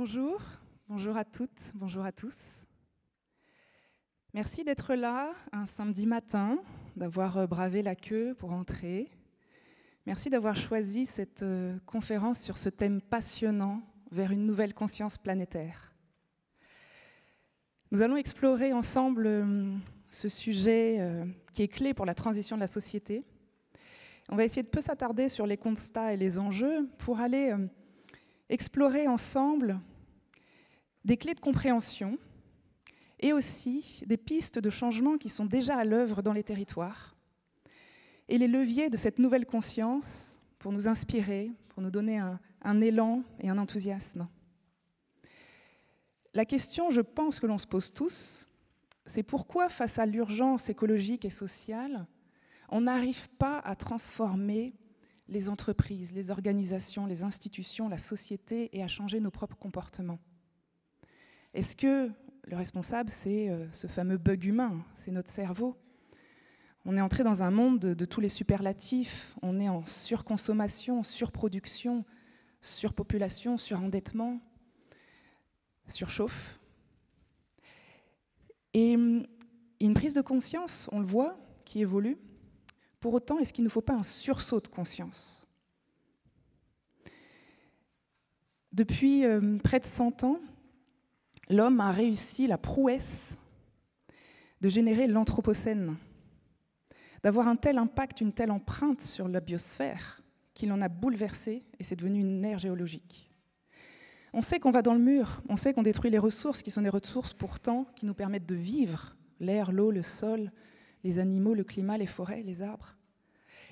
Bonjour, bonjour à toutes, bonjour à tous. Merci d'être là un samedi matin, d'avoir bravé la queue pour entrer. Merci d'avoir choisi cette conférence sur ce thème passionnant vers une nouvelle conscience planétaire. Nous allons explorer ensemble ce sujet qui est clé pour la transition de la société. On va essayer de peu s'attarder sur les constats et les enjeux pour aller explorer ensemble des clés de compréhension et aussi des pistes de changement qui sont déjà à l'œuvre dans les territoires et les leviers de cette nouvelle conscience pour nous inspirer, pour nous donner un élan et un enthousiasme. La question, je pense que l'on se pose tous, c'est pourquoi face à l'urgence écologique et sociale, on n'arrive pas à transformer les entreprises, les organisations, les institutions, la société et à changer nos propres comportements. Est-ce que le responsable, c'est ce fameux bug humain, c'est notre cerveau? On est entré dans un monde de tous les superlatifs, on est en surconsommation, surproduction, surpopulation, surendettement, surchauffe. Et une prise de conscience, on le voit, qui évolue. Pour autant, est-ce qu'il ne faut pas un sursaut de conscience? Depuis près de 100 ans, l'homme a réussi la prouesse de générer l'anthropocène, d'avoir un tel impact, une telle empreinte sur la biosphère qu'il en a bouleversé et c'est devenu une ère géologique. On sait qu'on va dans le mur, on sait qu'on détruit les ressources qui sont des ressources pourtant qui nous permettent de vivre, l'air, l'eau, le sol, les animaux, le climat, les forêts, les arbres.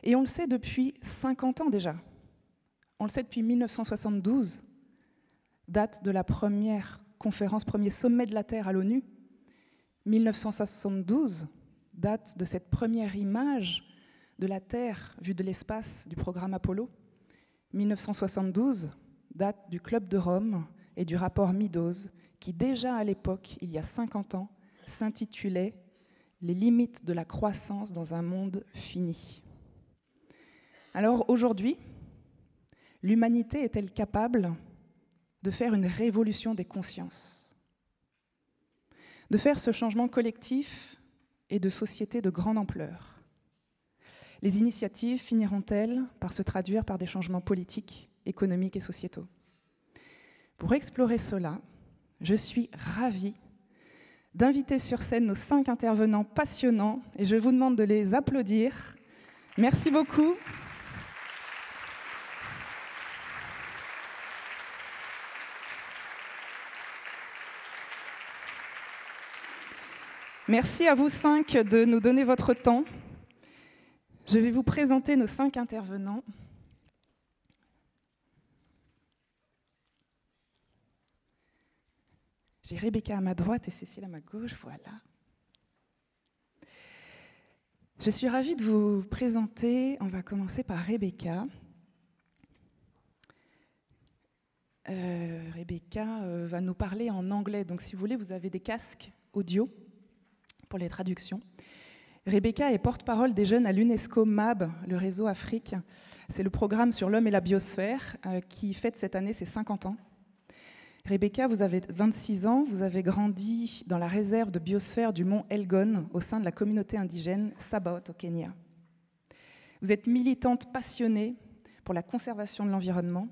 Et on le sait depuis 50 ans déjà. On le sait depuis 1972, date de la première conférence, premier sommet de la Terre à l'ONU. 1972, date de cette première image de la Terre vue de l'espace du programme Apollo. 1972, date du Club de Rome et du rapport Meadows, qui déjà à l'époque, il y a 50 ans, s'intitulait « Les limites de la croissance dans un monde fini ». Alors aujourd'hui, l'humanité est-elle capable de faire une révolution des consciences, de faire ce changement collectif et de société de grande ampleur? Les initiatives finiront-elles par se traduire par des changements politiques, économiques et sociétaux? Pour explorer cela, je suis ravie d'inviter sur scène nos 5 intervenants passionnants et je vous demande de les applaudir. Merci beaucoup. Merci à vous 5 de nous donner votre temps. Je vais vous présenter nos 5 intervenants. J'ai Rebecca à ma droite et Cécile à ma gauche, voilà. Je suis ravie de vous présenter, on va commencer par Rebecca. Rebecca va nous parler en anglais, donc si vous voulez, vous avez des casques audio pour les traductions. Rebecca est porte-parole des jeunes à l'UNESCO MAB, le réseau Afrique. C'est le programme sur l'homme et la biosphère qui fête cette année ses 50 ans. Rebecca, vous avez 26 ans, vous avez grandi dans la réserve de biosphère du mont Elgon au sein de la communauté indigène Sabaot au Kenya. Vous êtes militante passionnée pour la conservation de l'environnement.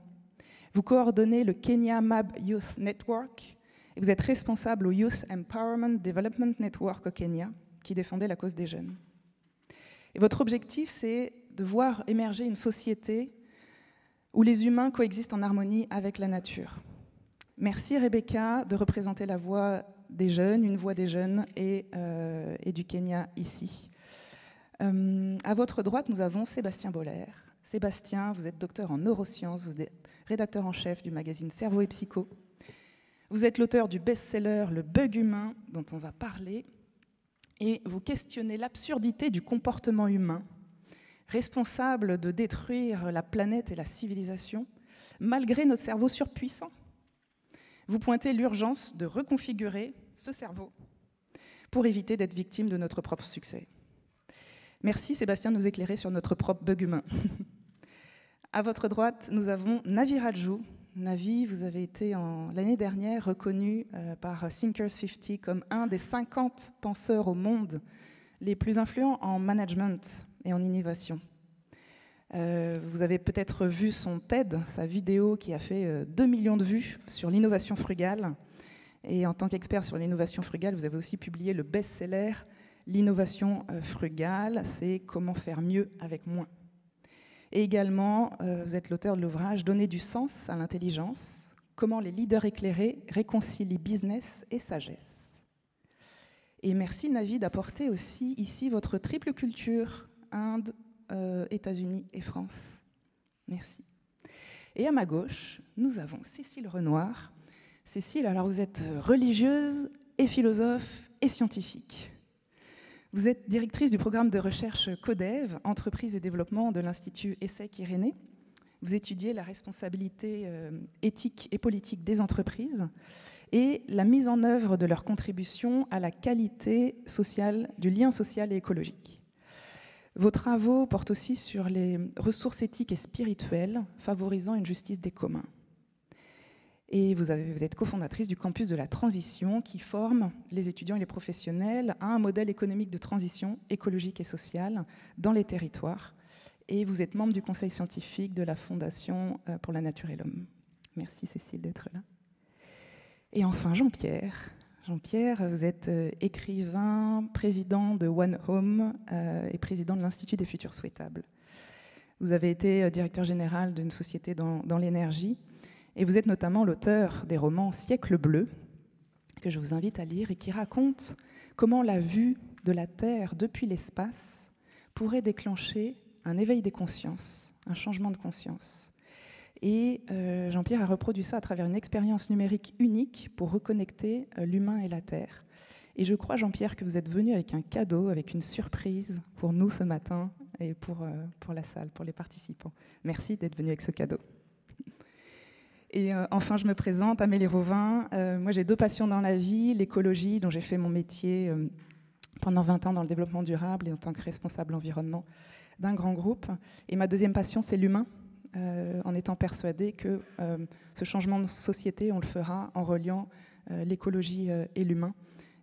Vous coordonnez le Kenya MAB Youth Network et vous êtes responsable au Youth Empowerment Development Network au Kenya qui défendait la cause des jeunes. Et votre objectif, c'est de voir émerger une société où les humains coexistent en harmonie avec la nature. Merci Rebecca de représenter la voix des jeunes, une voix des jeunes et du Kenya ici. À votre droite, nous avons Sébastien Boller. Sébastien, vous êtes docteur en neurosciences, vous êtes rédacteur en chef du magazine Cerveau et Psycho. Vous êtes l'auteur du best-seller Le Bug Humain, dont on va parler, et vous questionnez l'absurdité du comportement humain, responsable de détruire la planète et la civilisation, malgré notre cerveau surpuissant. Vous pointez l'urgence de reconfigurer ce cerveau pour éviter d'être victime de notre propre succès. Merci Sébastien de nous éclairer sur notre propre bug humain. À votre droite, nous avons Navi Rajou. Navi, vous avez été l'année dernière reconnu par Thinkers 50 comme un des 50 penseurs au monde les plus influents en management et en innovation. Vous avez peut-être vu son TED, sa vidéo qui a fait 2 millions de vues sur l'innovation frugale. Et en tant qu'expert sur l'innovation frugale, vous avez aussi publié le best-seller « L'innovation frugale », c'est « Comment faire mieux avec moins ». Et également, vous êtes l'auteur de l'ouvrage « Donner du sens à l'intelligence. Comment les leaders éclairés réconcilient business et sagesse ». Et merci Navi d'apporter aussi ici votre triple culture, Inde, États-Unis et France. Merci. Et à ma gauche, nous avons Cécile Renoir. Cécile, alors vous êtes religieuse et philosophe et scientifique. Vous êtes directrice du programme de recherche CODEV, Entreprise et Développement de l'Institut ESSEC-Irénée. Vous étudiez la responsabilité éthique et politique des entreprises et la mise en œuvre de leur contribution à la qualité sociale, du lien social et écologique. Vos travaux portent aussi sur les ressources éthiques et spirituelles favorisant une justice des communs. Et vous êtes cofondatrice du campus de la transition qui forme les étudiants et les professionnels à un modèle économique de transition écologique et sociale dans les territoires. Et vous êtes membre du conseil scientifique de la Fondation pour la nature et l'homme. Merci Cécile d'être là. Et enfin Jean-Pierre. Jean-Pierre, vous êtes écrivain, président de One Home et président de l'Institut des futurs souhaitables. Vous avez été directeur général d'une société dans l'énergie. Et vous êtes notamment l'auteur des romans Siècle bleu, que je vous invite à lire, et qui raconte comment la vue de la Terre depuis l'espace pourrait déclencher un éveil des consciences, un changement de conscience. Et Jean-Pierre a reproduit ça à travers une expérience numérique unique pour reconnecter l'humain et la Terre. Et je crois, Jean-Pierre, que vous êtes venu avec un cadeau, avec une surprise pour nous ce matin et pour la salle, pour les participants. Merci d'être venu avec ce cadeau. Et enfin, je me présente, Amélie Rovin. Moi, j'ai 2 passions dans la vie, l'écologie, dont j'ai fait mon métier pendant 20 ans dans le développement durable et en tant que responsable environnement d'un grand groupe. Et ma deuxième passion, c'est l'humain, en étant persuadée que ce changement de société, on le fera en reliant l'écologie et l'humain.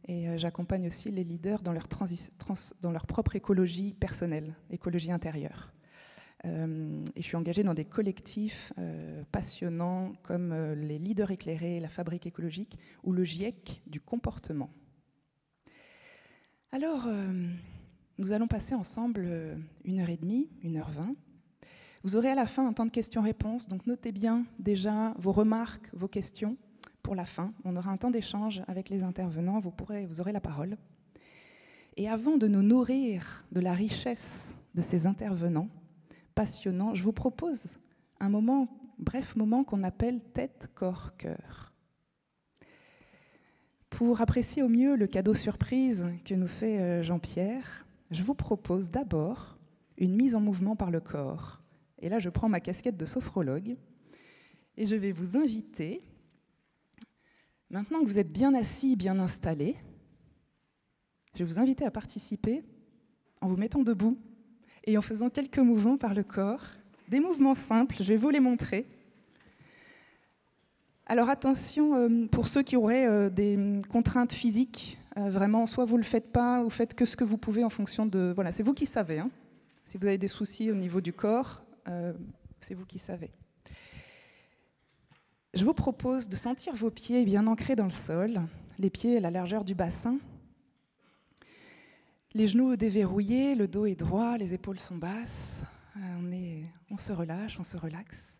Et j'accompagne aussi les leaders dans leur propre écologie personnelle, écologie intérieure. Et je suis engagée dans des collectifs passionnants comme les Leaders éclairés, la Fabrique écologique ou le GIEC du comportement. Alors, nous allons passer ensemble 1h30, 1h20. Vous aurez à la fin un temps de questions-réponses, donc notez bien déjà vos remarques, vos questions pour la fin. On aura un temps d'échange avec les intervenants, vous aurez la parole. Et avant de nous nourrir de la richesse de ces intervenants, passionnant, je vous propose un bref moment qu'on appelle tête, corps, cœur. Pour apprécier au mieux le cadeau surprise que nous fait Jean-Pierre, je vous propose d'abord une mise en mouvement par le corps. Et là, je prends ma casquette de sophrologue et je vais vous inviter, maintenant que vous êtes bien assis, bien installés, je vais vous inviter à participer en vous mettant debout et en faisant quelques mouvements par le corps, des mouvements simples, je vais vous les montrer. Alors attention, pour ceux qui auraient des contraintes physiques, vraiment, soit vous ne le faites pas, ou faites que ce que vous pouvez en fonction de... Voilà, c'est vous qui savez. Hein. Si vous avez des soucis au niveau du corps, c'est vous qui savez. Je vous propose de sentir vos pieds bien ancrés dans le sol, les pieds à la largeur du bassin, les genoux déverrouillés, le dos est droit, les épaules sont basses, on se relâche, on se relaxe.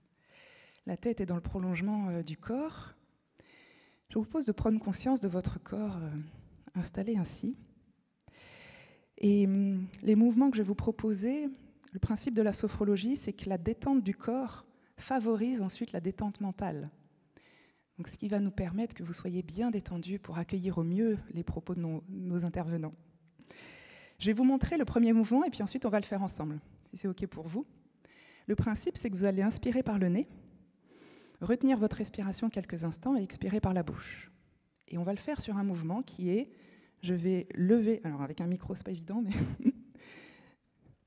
La tête est dans le prolongement du corps. Je vous propose de prendre conscience de votre corps installé ainsi. Et les mouvements que je vais vous proposer, le principe de la sophrologie, c'est que la détente du corps favorise ensuite la détente mentale. Donc, ce qui va nous permettre que vous soyez bien détendus pour accueillir au mieux les propos de nos intervenants. Je vais vous montrer le premier mouvement et puis ensuite on va le faire ensemble, si c'est OK pour vous. Le principe, c'est que vous allez inspirer par le nez, retenir votre respiration quelques instants et expirer par la bouche. Et on va le faire sur un mouvement qui est, je vais lever, alors avec un micro, c'est pas évident, mais...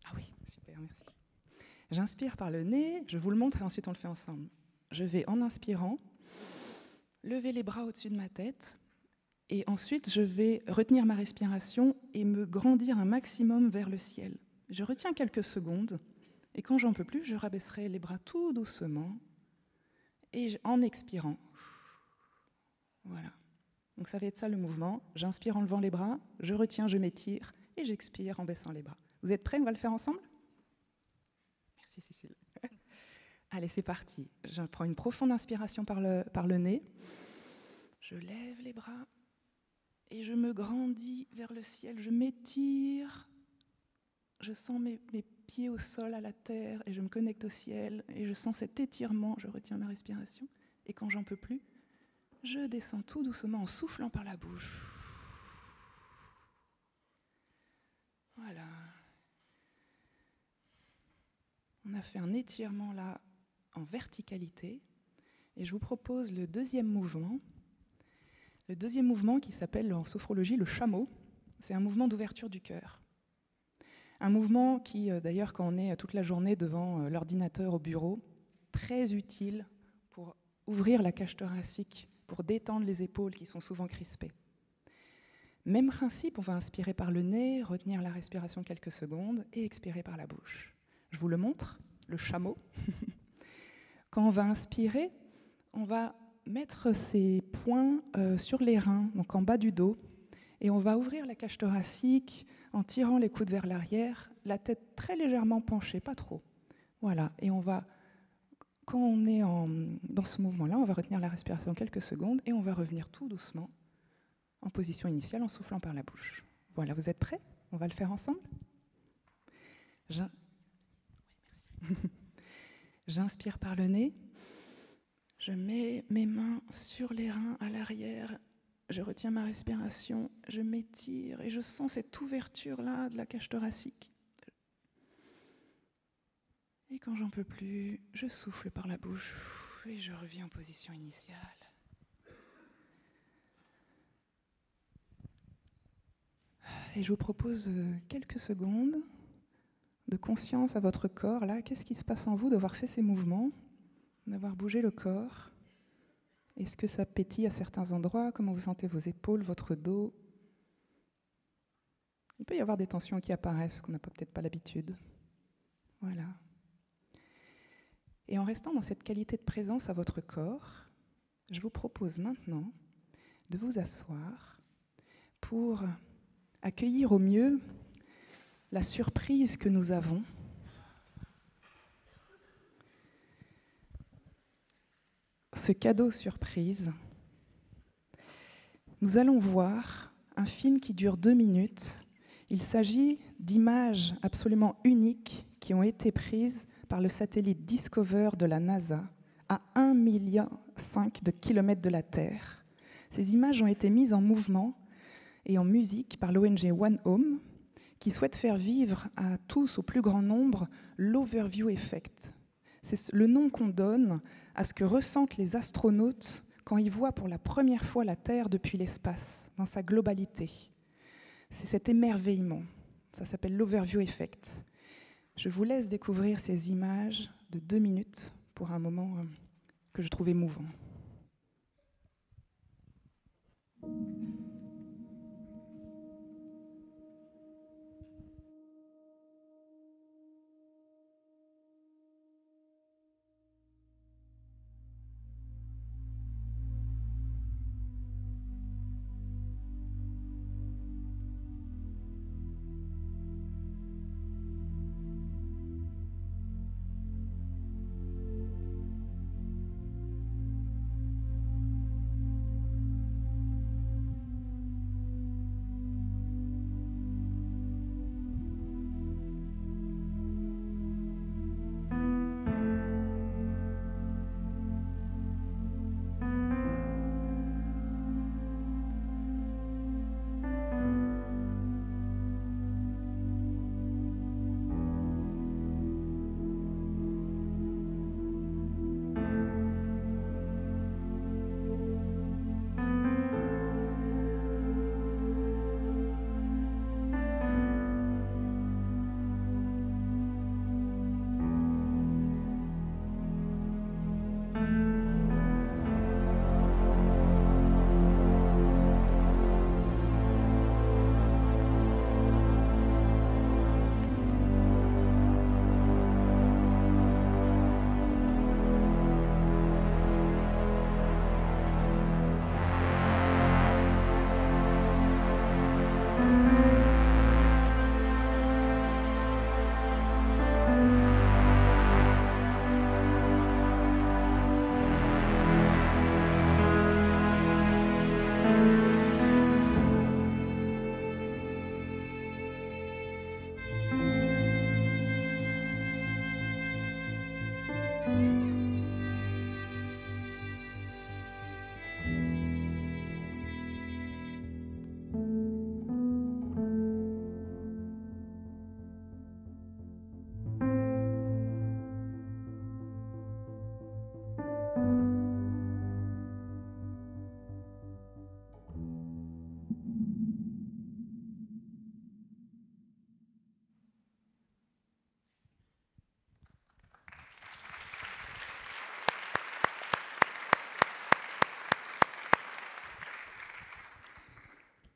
Ah oui, super, merci. J'inspire par le nez, je vous le montre et ensuite on le fait ensemble. je vais, en inspirant, lever les bras au-dessus de ma tête. Et ensuite, je vais retenir ma respiration et me grandir un maximum vers le ciel. Je retiens quelques secondes. Et quand j'en peux plus, je rabaisserai les bras tout doucement. Et en expirant. Voilà. Donc ça va être ça le mouvement. J'inspire en levant les bras, je retiens, je m'étire. Et j'expire en baissant les bras. Vous êtes prêts? On va le faire ensemble? Merci Cécile. Allez, c'est parti. Je prends une profonde inspiration par le nez. Je lève les bras et je me grandis vers le ciel. Je m'étire. Je sens mes pieds au sol, à la terre, et je me connecte au ciel. Et je sens cet étirement. Je retiens ma respiration. Et quand j'en peux plus, je descends tout doucement en soufflant par la bouche. Voilà. On a fait un étirement là en verticalité. Et je vous propose le deuxième mouvement. Le deuxième mouvement qui s'appelle en sophrologie le chameau. C'est un mouvement d'ouverture du cœur. Un mouvement qui, d'ailleurs, quand on est toute la journée devant l'ordinateur au bureau, très utile pour ouvrir la cage thoracique, pour détendre les épaules qui sont souvent crispées. Même principe, on va inspirer par le nez, retenir la respiration quelques secondes et expirer par la bouche. Je vous le montre, le chameau. Quand on va inspirer, on va mettre ses poings sur les reins, donc en bas du dos, et on va ouvrir la cage thoracique en tirant les coudes vers l'arrière, la tête très légèrement penchée, pas trop. Voilà, et on va, quand on est dans ce mouvement-là, on va retenir la respiration quelques secondes et on va revenir tout doucement en position initiale en soufflant par la bouche. Voilà, vous êtes prêts? On va le faire ensemble? J'inspire par le nez. Je mets mes mains sur les reins à l'arrière. Je retiens ma respiration. Je m'étire et je sens cette ouverture-là de la cage thoracique. Et quand j'en peux plus, je souffle par la bouche et je reviens en position initiale. Et je vous propose quelques secondes de conscience à votre corps. Là, qu'est-ce qui se passe en vous d'avoir fait ces mouvements, d'avoir bougé le corps? Est-ce que ça pétille à certains endroits? Comment vous sentez vos épaules, votre dos? Il peut y avoir des tensions qui apparaissent parce qu'on n'a peut-être pas l'habitude. Voilà. Et en restant dans cette qualité de présence à votre corps, je vous propose maintenant de vous asseoir pour accueillir au mieux la surprise que nous avons. Ce cadeau surprise. Nous allons voir un film qui dure 2 minutes. Il s'agit d'images absolument uniques qui ont été prises par le satellite Discover de la NASA à 1,5 million de kilomètres de la Terre. Ces images ont été mises en mouvement et en musique par l'ONG One Home, qui souhaite faire vivre à tous, au plus grand nombre, l'Overview Effect. C'est le nom qu'on donne à ce que ressentent les astronautes quand ils voient pour la première fois la Terre depuis l'espace, dans sa globalité. C'est cet émerveillement. Ça s'appelle l'Overview Effect. Je vous laisse découvrir ces images de 2 minutes pour un moment que je trouve émouvant.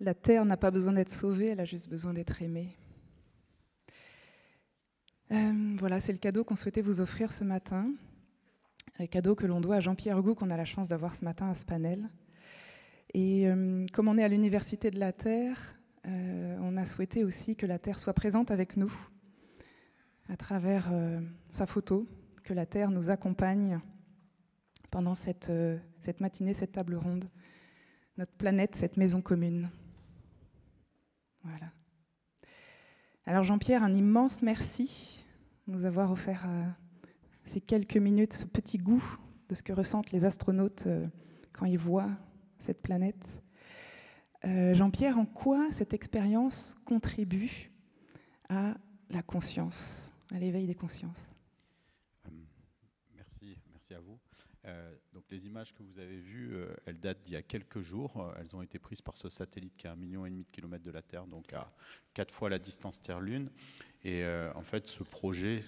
La terre n'a pas besoin d'être sauvée, elle a juste besoin d'être aimée. Voilà, c'est le cadeau qu'on souhaitait vous offrir ce matin. Un cadeau que l'on doit à Jean-Pierre Gou, qu'on a la chance d'avoir ce matin à ce panel. Et comme on est à l'Université de la Terre, on a souhaité aussi que la Terre soit présente avec nous, à travers sa photo, que la Terre nous accompagne pendant cette matinée, cette table ronde, notre planète, cette maison commune. Voilà. Alors Jean-Pierre, un immense merci de nous avoir offert ces quelques minutes, ce petit goût de ce que ressentent les astronautes quand ils voient cette planète. Jean-Pierre, en quoi cette expérience contribue à la conscience, à l'éveil des consciences? Merci à vous. Donc les images que vous avez vues, elles datent d'il y a quelques jours. Elles ont été prises par ce satellite qui est à 1,5 million de kilomètres de la Terre, donc à 4 fois la distance Terre-Lune. Et en fait, ce projet,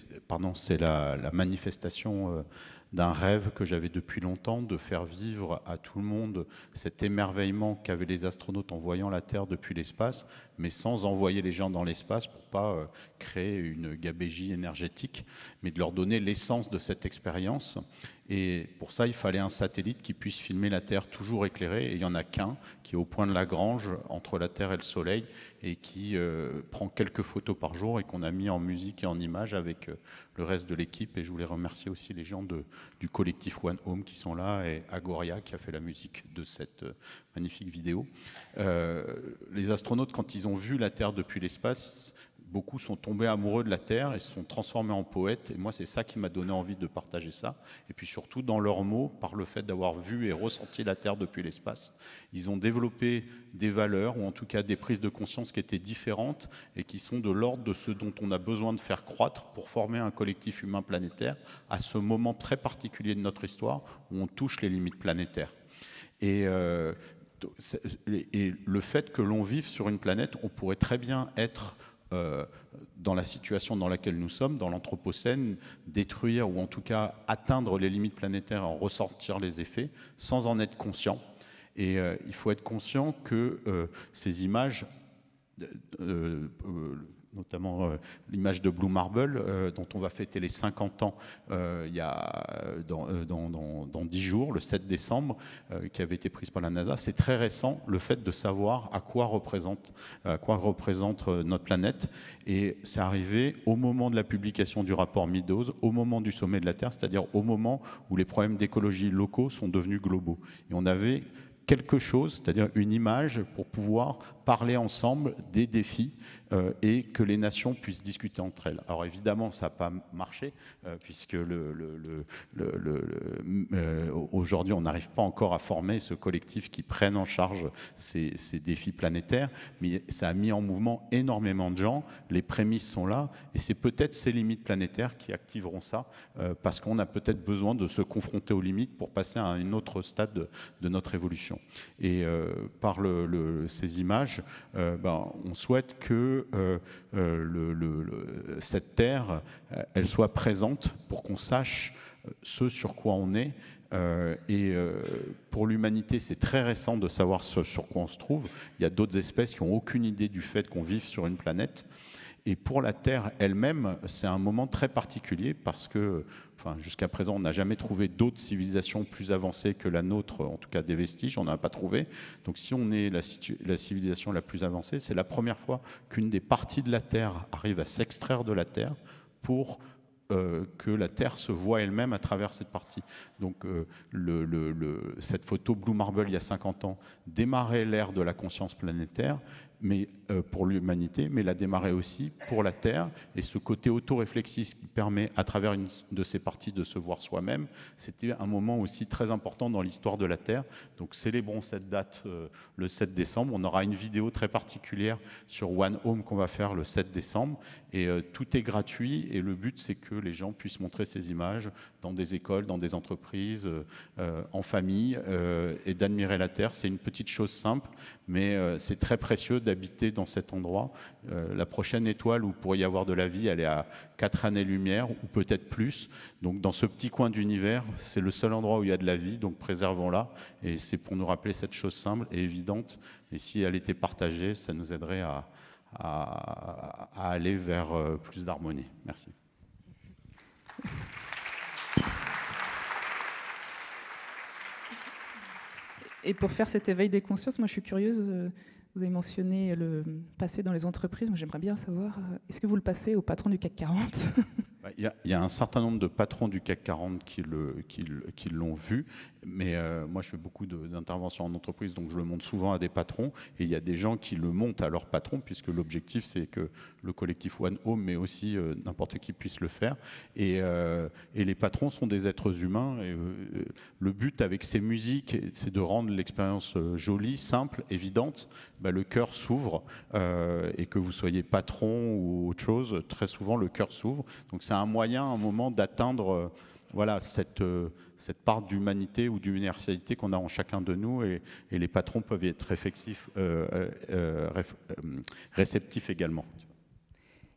c'est la manifestation d'un rêve que j'avais depuis longtemps, de faire vivre à tout le monde cet émerveillement qu'avaient les astronautes en voyant la Terre depuis l'espace, mais sans envoyer les gens dans l'espace pour pas créer une gabégie énergétique, mais de leur donner l'essence de cette expérience. Et pour ça, il fallait un satellite qui puisse filmer la Terre toujours éclairée. Et il n'y en a qu'un qui est au point de Lagrange, entre la Terre et le Soleil, et qui prend quelques photos par jour et qu'on a mis en musique et en images avec le reste de l'équipe. Et je voulais remercier aussi les gens du collectif One Home qui sont là, et Agoria qui a fait la musique de cette magnifique vidéo. Les astronautes, quand ils ont vu la Terre depuis l'espace, beaucoup sont tombés amoureux de la Terre et se sont transformés en poètes. Et moi, c'est ça qui m'a donné envie de partager ça. Et puis surtout, dans leurs mots, par le fait d'avoir vu et ressenti la Terre depuis l'espace, ils ont développé des valeurs, ou en tout cas des prises de conscience qui étaient différentes et qui sont de l'ordre de ce dont on a besoin de faire croître pour former un collectif humain planétaire à ce moment très particulier de notre histoire où on touche les limites planétaires. Et le fait que l'on vive sur une planète, on pourrait très bien être dans la situation dans laquelle nous sommes, dans l'Anthropocène, détruire ou en tout cas atteindre les limites planétaires, en ressortir les effets, sans en être conscient. Et il faut être conscient que ces images, notamment l'image de Blue Marble, dont on va fêter les 50 ans dans 10 jours, le 7 décembre, qui avait été prise par la NASA. C'est très récent, le fait de savoir à quoi représente notre planète. Et c'est arrivé au moment de la publication du rapport Meadows, au moment du sommet de la Terre, c'est-à-dire au moment où les problèmes d'écologie locaux sont devenus globaux. Et on avait quelque chose, c'est-à-dire une image pour pouvoir parler ensemble des défis et que les nations puissent discuter entre elles. Alors évidemment, ça n'a pas marché puisque aujourd'hui, on n'arrive pas encore à former ce collectif qui prenne en charge ces défis planétaires, mais ça a mis en mouvement énormément de gens. Les prémices sont là et c'est peut-être ces limites planétaires qui activeront ça parce qu'on a peut-être besoin de se confronter aux limites pour passer à un autre stade de notre évolution. Et par ces images, on souhaite que cette terre, elle soit présente pour qu'on sache ce sur quoi on est. Pour l'humanité, c'est très récent de savoir ce sur quoi on se trouve. Il y a d'autres espèces qui n'ont aucune idée du fait qu'on vive sur une planète. Et pour la Terre elle-même, c'est un moment très particulier parce que, jusqu'à présent, on n'a jamais trouvé d'autres civilisations plus avancées que la nôtre, en tout cas des vestiges, on n'en a pas trouvé. Donc si on est la civilisation la plus avancée, c'est la première fois qu'une des parties de la Terre arrive à s'extraire de la Terre pour que la Terre se voit elle-même à travers cette partie. Donc cette photo Blue Marble, il y a 50 ans, démarrait l'ère de la conscience planétaire, mais pour l'humanité, mais l'a démarré aussi pour la Terre. Et ce côté autoréflexif qui permet, à travers une de ces parties, de se voir soi-même, c'était un moment aussi très important dans l'histoire de la Terre. Donc célébrons cette date le 7 décembre. On aura une vidéo très particulière sur One Home qu'on va faire le 7 décembre. Et tout est gratuit. Et le but, c'est que les gens puissent montrer ces images dans des écoles, dans des entreprises, en famille, et d'admirer la Terre. C'est une petite chose simple, mais c'est très précieux d'habiter dans cet endroit. La prochaine étoile où il pourrait y avoir de la vie, elle est à 4 années-lumière ou peut-être plus. Donc dans ce petit coin d'univers, c'est le seul endroit où il y a de la vie, donc préservons-la. Et c'est pour nous rappeler cette chose simple et évidente. Et si elle était partagée, ça nous aiderait à aller vers plus d'harmonie. Merci. Et pour faire cet éveil des consciences, moi je suis curieuse, vous avez mentionné le passer dans les entreprises, j'aimerais bien savoir, est-ce que vous le passez au patron du CAC 40 ? Il y a un certain nombre de patrons du CAC 40 qui l'ont vu, mais moi je fais beaucoup d'interventions en entreprise, donc je le montre souvent à des patrons, et il y a des gens qui le montent à leurs patrons, puisque l'objectif c'est que le collectif One Home, mais aussi n'importe qui puisse le faire, et les patrons sont des êtres humains, et le but avec ces musiques, c'est de rendre l'expérience jolie, simple, évidente. Le cœur s'ouvre, et que vous soyez patron ou autre chose, très souvent le cœur s'ouvre. Donc c'est un moyen, un moment d'atteindre voilà, cette part d'humanité ou d'universalité qu'on a en chacun de nous, et les patrons peuvent y être réceptifs également.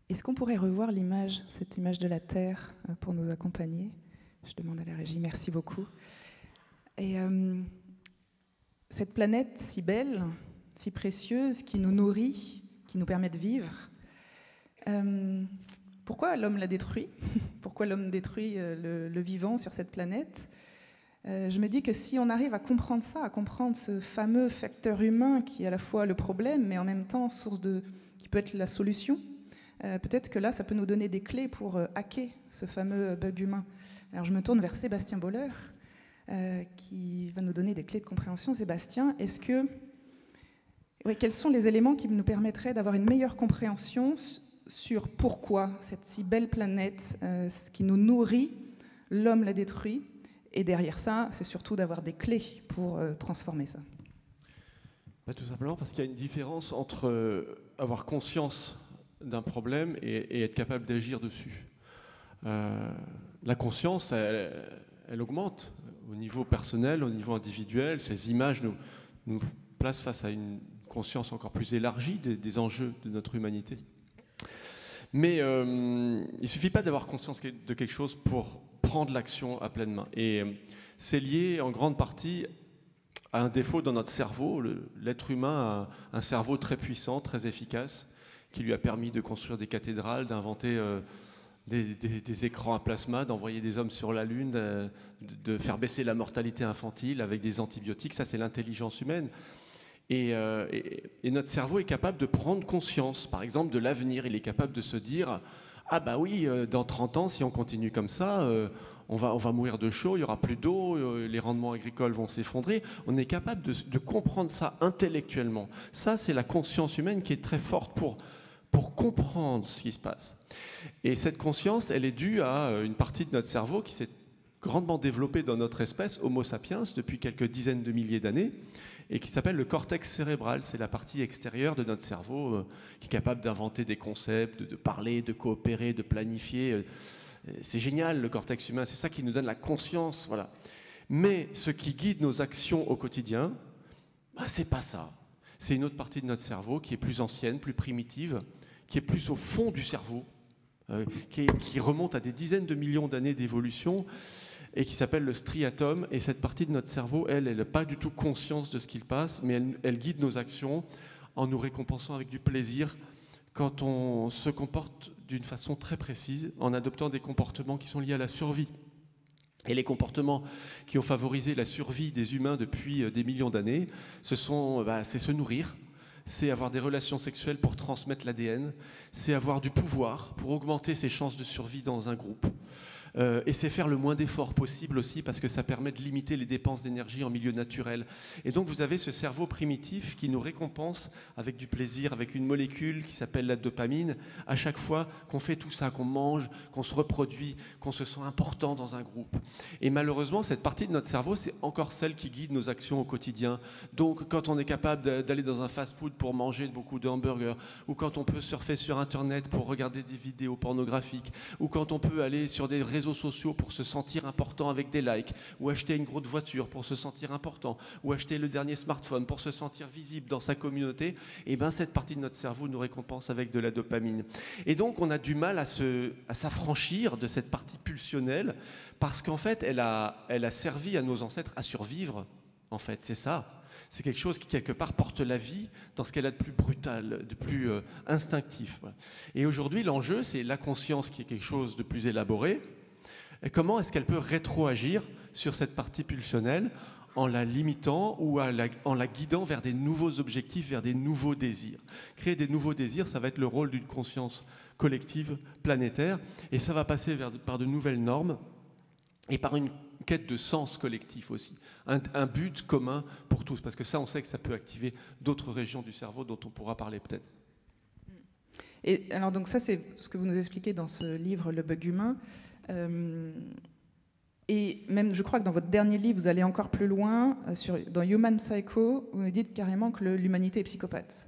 Est-ce qu'on pourrait revoir l'image, cette image de la Terre pour nous accompagner ? Je demande à la régie, merci beaucoup. Et cette planète si belle, si précieuse, qui nous nourrit, qui nous permet de vivre, pourquoi l'homme la détruit ? Pourquoi l'homme détruit le vivant sur cette planète ? Je me dis que si on arrive à comprendre ça, à comprendre ce fameux facteur humain qui est à la fois le problème, mais en même temps qui peut être la solution, peut-être que là, ça peut nous donner des clés pour hacker ce fameux bug humain. Alors je me tourne vers Sébastien Boller, qui va nous donner des clés de compréhension. Sébastien, quels sont les éléments qui nous permettraient d'avoir une meilleure compréhension sur pourquoi cette si belle planète, ce qui nous nourrit, l'homme la détruit, et derrière ça, c'est surtout d'avoir des clés pour transformer ça. Tout simplement parce qu'il y a une différence entre avoir conscience d'un problème et être capable d'agir dessus. La conscience, elle augmente au niveau personnel, au niveau individuel. Ces images nous placent face à une conscience encore plus élargie des enjeux de notre humanité. Mais il ne suffit pas d'avoir conscience de quelque chose pour prendre l'action à pleine main. Et c'est lié en grande partie à un défaut dans notre cerveau. L'être humain a un cerveau très puissant, très efficace, qui lui a permis de construire des cathédrales, d'inventer des écrans à plasma, d'envoyer des hommes sur la Lune, de faire baisser la mortalité infantile avec des antibiotiques. Ça, c'est l'intelligence humaine. Et notre cerveau est capable de prendre conscience, par exemple, de l'avenir. Il est capable de se dire « Ah bah oui, dans 30 ans, si on continue comme ça, on va mourir de chaud, il n'y aura plus d'eau, les rendements agricoles vont s'effondrer. » On est capable de comprendre ça intellectuellement. Ça, c'est la conscience humaine qui est très forte pour comprendre ce qui se passe. Et cette conscience, elle est due à une partie de notre cerveau qui s'est grandement développée dans notre espèce, Homo sapiens, depuis quelques dizaines de milliers d'années, et qui s'appelle le cortex cérébral. C'est la partie extérieure de notre cerveau qui est capable d'inventer des concepts, de parler, de coopérer, de planifier. C'est génial, le cortex humain, c'est ça qui nous donne la conscience. Voilà. Mais ce qui guide nos actions au quotidien, c'est pas ça. C'est une autre partie de notre cerveau qui est plus ancienne, plus primitive, qui est plus au fond du cerveau, qui remonte à des dizaines de millions d'années d'évolution, et qui s'appelle le striatum. Et cette partie de notre cerveau, elle n'a pas du tout conscience de ce qu'il passe, mais elle guide nos actions en nous récompensant avec du plaisir quand on se comporte d'une façon très précise, en adoptant des comportements qui sont liés à la survie. Et les comportements qui ont favorisé la survie des humains depuis des millions d'années, c'est se nourrir, c'est avoir des relations sexuelles pour transmettre l'ADN, c'est avoir du pouvoir pour augmenter ses chances de survie dans un groupe. Et c'est faire le moins d'efforts possible aussi parce que ça permet de limiter les dépenses d'énergie en milieu naturel. Et donc vous avez ce cerveau primitif qui nous récompense avec du plaisir, avec une molécule qui s'appelle la dopamine, à chaque fois qu'on fait tout ça, qu'on mange, qu'on se reproduit, qu'on se sent important dans un groupe. Et malheureusement, cette partie de notre cerveau, c'est encore celle qui guide nos actions au quotidien. Donc quand on est capable d'aller dans un fast-food pour manger beaucoup de hamburgers, ou quand on peut surfer sur Internet pour regarder des vidéos pornographiques, ou quand on peut aller sur des réseaux réseaux sociaux pour se sentir important avec des likes, ou acheter une grosse voiture pour se sentir important, ou acheter le dernier smartphone pour se sentir visible dans sa communauté, et bien cette partie de notre cerveau nous récompense avec de la dopamine. Et donc on a du mal à s'affranchir de cette partie pulsionnelle, parce qu'en fait elle a servi à nos ancêtres à survivre, en fait, c'est ça. C'est quelque chose qui, quelque part, porte la vie dans ce qu'elle a de plus brutal, de plus instinctif. Et aujourd'hui, l'enjeu, c'est la conscience qui est quelque chose de plus élaboré. Et comment est-ce qu'elle peut rétroagir sur cette partie pulsionnelle en la limitant ou en la guidant vers des nouveaux objectifs, vers des nouveaux désirs. Créer des nouveaux désirs, ça va être le rôle d'une conscience collective, planétaire, et ça va passer par de nouvelles normes et par une quête de sens collectif aussi, un but commun pour tous, parce que ça, on sait que ça peut activer d'autres régions du cerveau dont on pourra parler peut-être. Et alors donc ça, c'est ce que vous nous expliquez dans ce livre, Le bug humain. Et même, je crois que dans votre dernier livre, vous allez encore plus loin. Dans Human Psycho, vous nous dites carrément que l'humanité est psychopathe,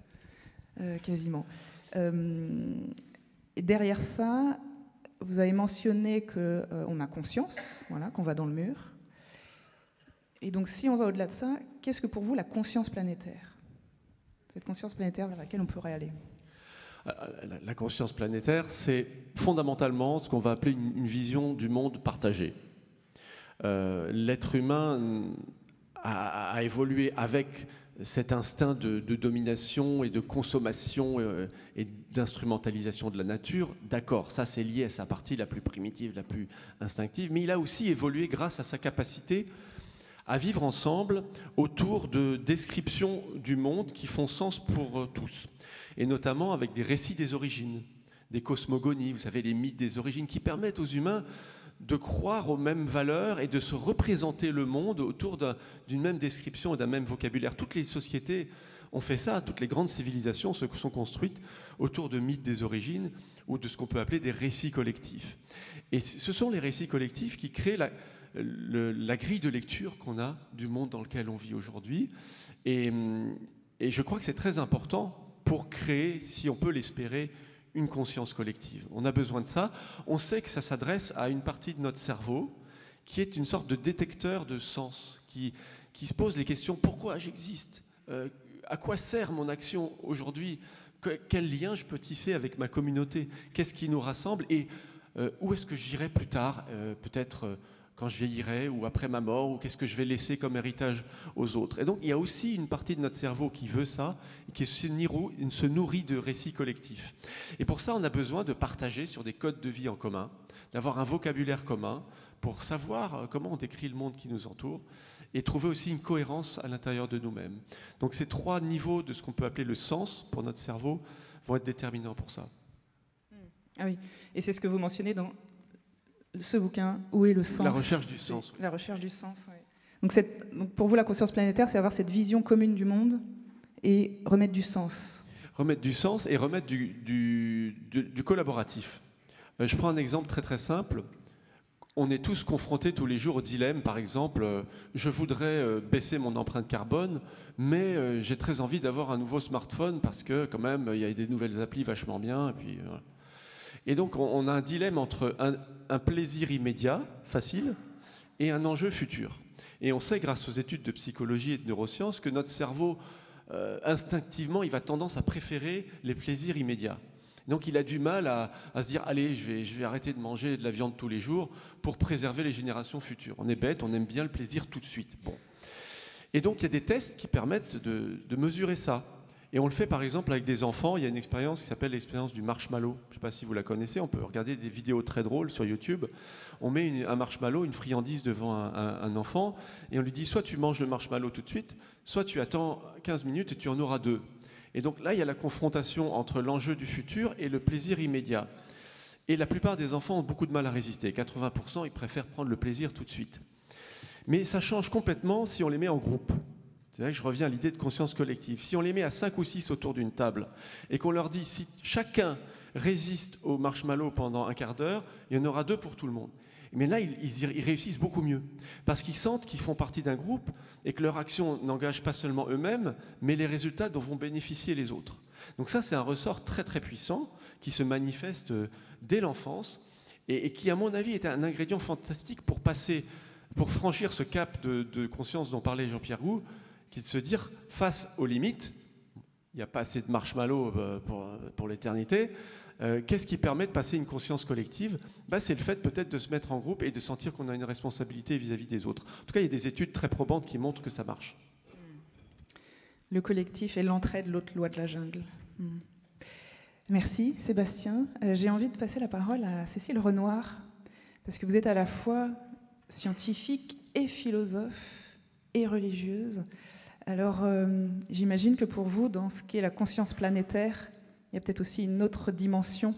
quasiment. Et derrière ça, vous avez mentionné qu'on a conscience, voilà, qu'on va dans le mur. Et donc, si on va au-delà de ça, qu'est-ce que pour vous la conscience planétaire ? Cette conscience planétaire vers laquelle on pourrait aller ? La conscience planétaire, c'est fondamentalement ce qu'on va appeler une vision du monde partagée. L'être humain a évolué avec cet instinct de domination et de consommation et d'instrumentalisation de la nature. D'accord, ça c'est lié à sa partie la plus primitive, la plus instinctive, mais il a aussi évolué grâce à sa capacité à vivre ensemble autour de descriptions du monde qui font sens pour tous, et notamment avec des récits des origines, des cosmogonies, vous savez, les mythes des origines, qui permettent aux humains de croire aux mêmes valeurs et de se représenter le monde autour d'une même description et d'un même vocabulaire. Toutes les sociétés ont fait ça, toutes les grandes civilisations se sont construites autour de mythes des origines ou de ce qu'on peut appeler des récits collectifs. Et ce sont les récits collectifs qui créent la grille de lecture qu'on a du monde dans lequel on vit aujourd'hui. Et je crois que c'est très important pour créer, si on peut l'espérer, une conscience collective. On a besoin de ça. On sait que ça s'adresse à une partie de notre cerveau qui est une sorte de détecteur de sens, qui se pose les questions: pourquoi j'existe ? À quoi sert mon action aujourd'hui ? Quel lien je peux tisser avec ma communauté ? Qu'est-ce qui nous rassemble ? Et où est-ce que j'irai plus tard ? Peut-être quand je vieillirai ou après ma mort, ou qu'est-ce que je vais laisser comme héritage aux autres. Et donc il y a aussi une partie de notre cerveau qui veut ça, et qui se nourrit de récits collectifs. Et pour ça, on a besoin de partager sur des codes de vie en commun, d'avoir un vocabulaire commun pour savoir comment on décrit le monde qui nous entoure, et trouver aussi une cohérence à l'intérieur de nous-mêmes. Donc ces trois niveaux de ce qu'on peut appeler le sens pour notre cerveau vont être déterminants pour ça. Ah oui, et c'est ce que vous mentionnez dans ce bouquin, Où est le sens ? La recherche du sens. La recherche du sens, oui. Donc pour vous, la conscience planétaire, c'est avoir cette vision commune du monde et remettre du sens. Remettre du sens et remettre du collaboratif. Je prends un exemple très très simple. On est tous confrontés tous les jours au dilemme, par exemple, je voudrais baisser mon empreinte carbone, mais j'ai très envie d'avoir un nouveau smartphone parce que quand même, il y a des nouvelles applis vachement bien. Et puis, voilà. Et donc, on a un dilemme entre un plaisir immédiat, facile, et un enjeu futur. Et on sait, grâce aux études de psychologie et de neurosciences, que notre cerveau, instinctivement, il va tendance à préférer les plaisirs immédiats. Donc, il a du mal à se dire « Allez, je vais arrêter de manger de la viande tous les jours pour préserver les générations futures. » On est bête, on aime bien le plaisir tout de suite. Bon. Et donc, il y a des tests qui permettent de mesurer ça. Et on le fait par exemple avec des enfants. Il y a une expérience qui s'appelle l'expérience du marshmallow. Je ne sais pas si vous la connaissez, on peut regarder des vidéos très drôles sur YouTube. On met un marshmallow, une friandise devant un enfant, et on lui dit soit tu manges le marshmallow tout de suite, soit tu attends 15 minutes et tu en auras 2. Et donc là, il y a la confrontation entre l'enjeu du futur et le plaisir immédiat. Et la plupart des enfants ont beaucoup de mal à résister. 80%, ils préfèrent prendre le plaisir tout de suite. Mais ça change complètement si on les met en groupe. C'est vrai que je reviens à l'idée de conscience collective. Si on les met à 5 ou 6 autour d'une table et qu'on leur dit si chacun résiste au marshmallow pendant un quart d'heure, il y en aura 2 pour tout le monde. Mais là, ils réussissent beaucoup mieux parce qu'ils sentent qu'ils font partie d'un groupe et que leur action n'engage pas seulement eux-mêmes, mais les résultats dont vont bénéficier les autres. Donc ça, c'est un ressort très très puissant qui se manifeste dès l'enfance et qui, à mon avis, est un ingrédient fantastique pour franchir ce cap de conscience dont parlait Jean-Pierre Gou, qui est de se dire, face aux limites, il n'y a pas assez de marshmallow pour l'éternité, qu'est-ce qui permet de passer une conscience collective? C'est le fait peut-être de se mettre en groupe et de sentir qu'on a une responsabilité vis-à-vis des autres. En tout cas, il y a des études très probantes qui montrent que ça marche. Le collectif et l'entraide, l'autre loi de la jungle. Merci Sébastien. J'ai envie de passer la parole à Cécile Renoir, parce que vous êtes à la fois scientifique et philosophe et religieuse. Alors, j'imagine que pour vous, dans ce qui est la conscience planétaire, il y a peut-être aussi une autre dimension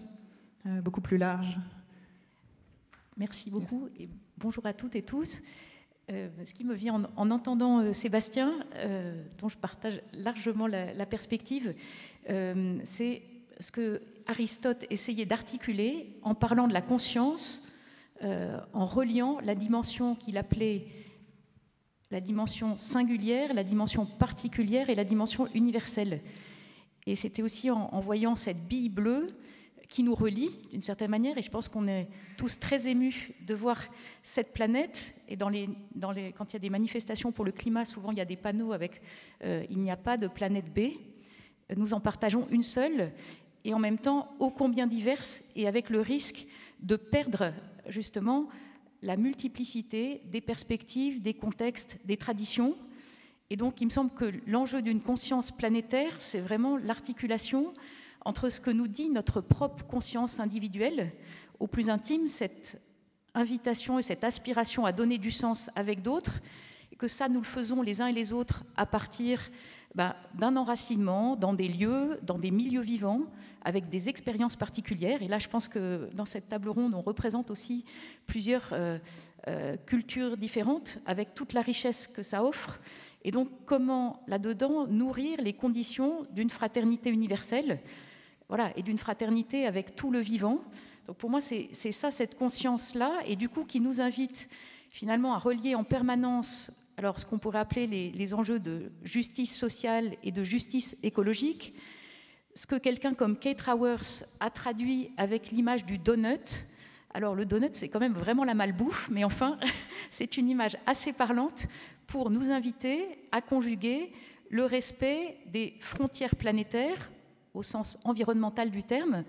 beaucoup plus large. Merci beaucoup et bonjour à toutes et tous. Ce qui me vient en entendant Sébastien, dont je partage largement la perspective, c'est ce que Aristote essayait d'articuler en parlant de la conscience, en reliant la dimension qu'il appelait la dimension singulière, la dimension particulière et la dimension universelle. Et c'était aussi en voyant cette bille bleue qui nous relie d'une certaine manière, et je pense qu'on est tous très émus de voir cette planète, et quand il y a des manifestations pour le climat, souvent il y a des panneaux avec « il n'y a pas de planète B », nous en partageons une seule, et en même temps ô combien diverses, et avec le risque de perdre justement la multiplicité des perspectives, des contextes, des traditions. Et donc il me semble que l'enjeu d'une conscience planétaire, c'est vraiment l'articulation entre ce que nous dit notre propre conscience individuelle, au plus intime, cette invitation et cette aspiration à donner du sens avec d'autres, et que ça, nous le faisons les uns et les autres à partir d'un enracinement dans des lieux, dans des milieux vivants, avec des expériences particulières. Et là, je pense que dans cette table ronde, on représente aussi plusieurs cultures différentes, avec toute la richesse que ça offre. Et donc, comment, là-dedans, nourrir les conditions d'une fraternité universelle, voilà, et d'une fraternité avec tout le vivant. Donc pour moi, c'est ça, cette conscience-là, et du coup qui nous invite finalement à relier en permanence alors, ce qu'on pourrait appeler les enjeux de justice sociale et de justice écologique, ce que quelqu'un comme Kate Raworth a traduit avec l'image du donut. Alors le donut, c'est quand même vraiment la malbouffe, mais enfin, c'est une image assez parlante pour nous inviter à conjuguer le respect des frontières planétaires, au sens environnemental du terme,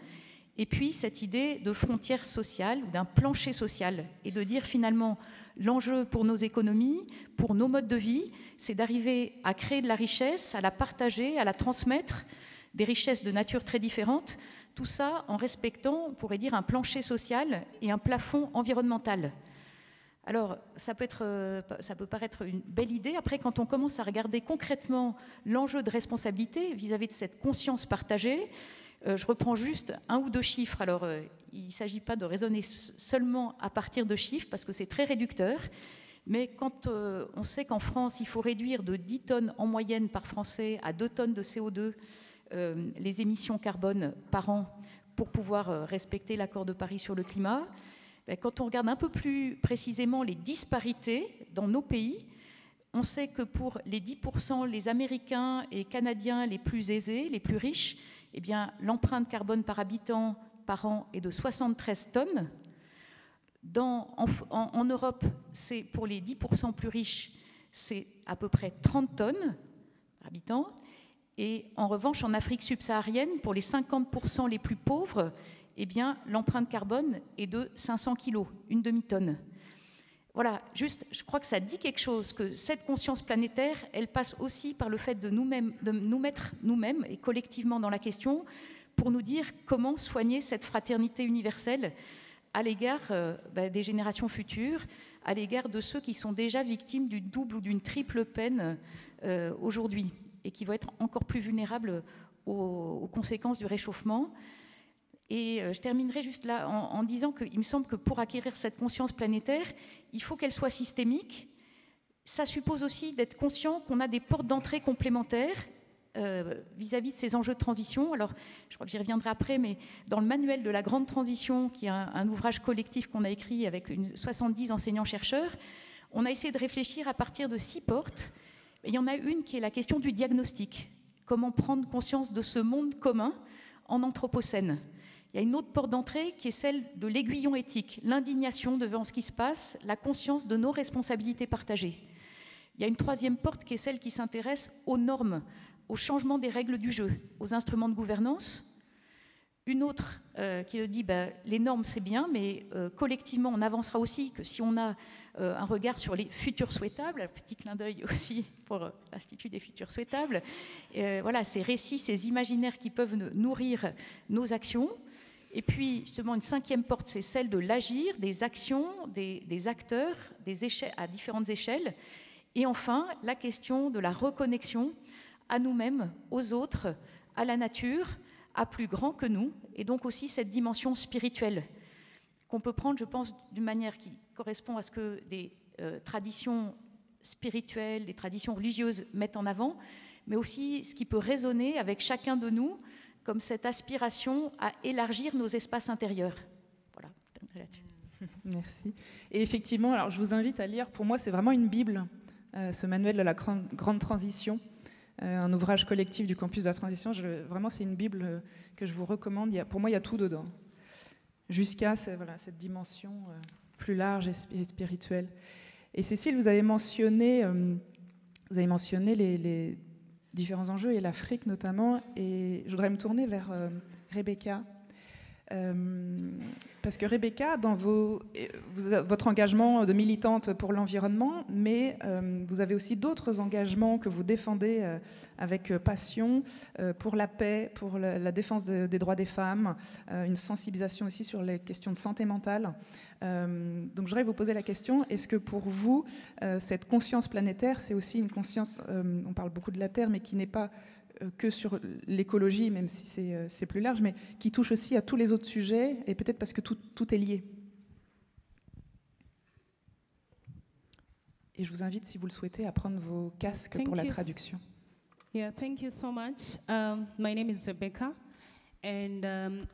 et puis cette idée de frontière sociale ou d'un plancher social, et de dire finalement l'enjeu pour nos économies, pour nos modes de vie, c'est d'arriver à créer de la richesse, à la partager, à la transmettre, des richesses de nature très différentes, tout ça en respectant, on pourrait dire, un plancher social et un plafond environnemental. Alors, ça peut paraître une belle idée. Après, quand on commence à regarder concrètement l'enjeu de responsabilité vis-à-vis de cette conscience partagée, je reprends juste un ou deux chiffres. Alors, il ne s'agit pas de raisonner seulement à partir de chiffres, parce que c'est très réducteur. Mais quand on sait qu'en France, il faut réduire de 10 tonnes en moyenne par Français à 2 tonnes de CO2 les émissions carbone par an pour pouvoir respecter l'accord de Paris sur le climat, quand on regarde un peu plus précisément les disparités dans nos pays, on sait que pour les 10%, les Américains et Canadiens les plus aisés, les plus riches, eh bien, l'empreinte carbone par habitant par an est de 73 tonnes. En Europe, c'est pour les 10% plus riches, c'est à peu près 30 tonnes par habitant. Et en revanche, en Afrique subsaharienne, pour les 50% les plus pauvres, eh bien, l'empreinte carbone est de 500 kilos, une demi-tonne. Voilà, juste, je crois que ça dit quelque chose, que cette conscience planétaire, elle passe aussi par le fait de nous mettre nous-mêmes et collectivement dans la question pour nous dire comment soigner cette fraternité universelle à l'égard des générations futures, à l'égard de ceux qui sont déjà victimes d'une double ou d'une triple peine aujourd'hui et qui vont être encore plus vulnérables aux conséquences du réchauffement. Et je terminerai juste là en disant qu'il me semble que pour acquérir cette conscience planétaire, il faut qu'elle soit systémique. Ça suppose aussi d'être conscient qu'on a des portes d'entrée complémentaires vis-à-vis de ces enjeux de transition. Alors, je crois que j'y reviendrai après, mais dans le manuel de la grande transition, qui est un ouvrage collectif qu'on a écrit avec 70 enseignants-chercheurs, on a essayé de réfléchir à partir de 6 portes. Il y en a une qui est la question du diagnostic. Comment prendre conscience de ce monde commun en anthropocène ? Il y a une autre porte d'entrée qui est celle de l'aiguillon éthique, l'indignation devant ce qui se passe, la conscience de nos responsabilités partagées. Il y a une troisième porte qui est celle qui s'intéresse aux normes, au changement des règles du jeu, aux instruments de gouvernance. Une autre qui dit les normes c'est bien, mais collectivement on avancera aussi que si on a un regard sur les futurs souhaitables, un petit clin d'œil aussi pour l'Institut des futurs souhaitables, voilà, ces récits, ces imaginaires qui peuvent nourrir nos actions. Et puis justement une cinquième porte, c'est celle de l'agir, des actions, des acteurs, des échelles, à différentes échelles. Et enfin, la question de la reconnexion à nous-mêmes, aux autres, à la nature, à plus grand que nous, et donc aussi cette dimension spirituelle qu'on peut prendre, je pense, d'une manière qui correspond à ce que des traditions spirituelles, des traditions religieuses mettent en avant, mais aussi ce qui peut résonner avec chacun de nous, comme cette aspiration à élargir nos espaces intérieurs. Voilà, là-dessus. Merci. Et effectivement, alors je vous invite à lire, pour moi c'est vraiment une Bible, ce manuel de la grande transition, un ouvrage collectif du campus de la transition. Vraiment, c'est une Bible que je vous recommande. Pour moi, il y a tout dedans, jusqu'à cette dimension plus large et spirituelle. Et Cécile, vous avez mentionné les différents enjeux et l'Afrique notamment. Et je voudrais me tourner vers Rebecca. Parce que Rebecca, dans votre engagement de militante pour l'environnement, mais vous avez aussi d'autres engagements que vous défendez avec passion pour la paix, pour la défense des droits des femmes, une sensibilisation aussi sur les questions de santé mentale. Donc je voudrais vous poser la question, est-ce que pour vous, cette conscience planétaire, c'est aussi une conscience, on parle beaucoup de la Terre, mais qui n'est pas que sur l'écologie, même si c'est plus large, mais qui touche aussi à tous les autres sujets, et peut-être parce que tout est lié. Et je vous invite, si vous le souhaitez, à prendre vos casques pour la traduction. Yeah, thank you so much. My name is Rebecca, and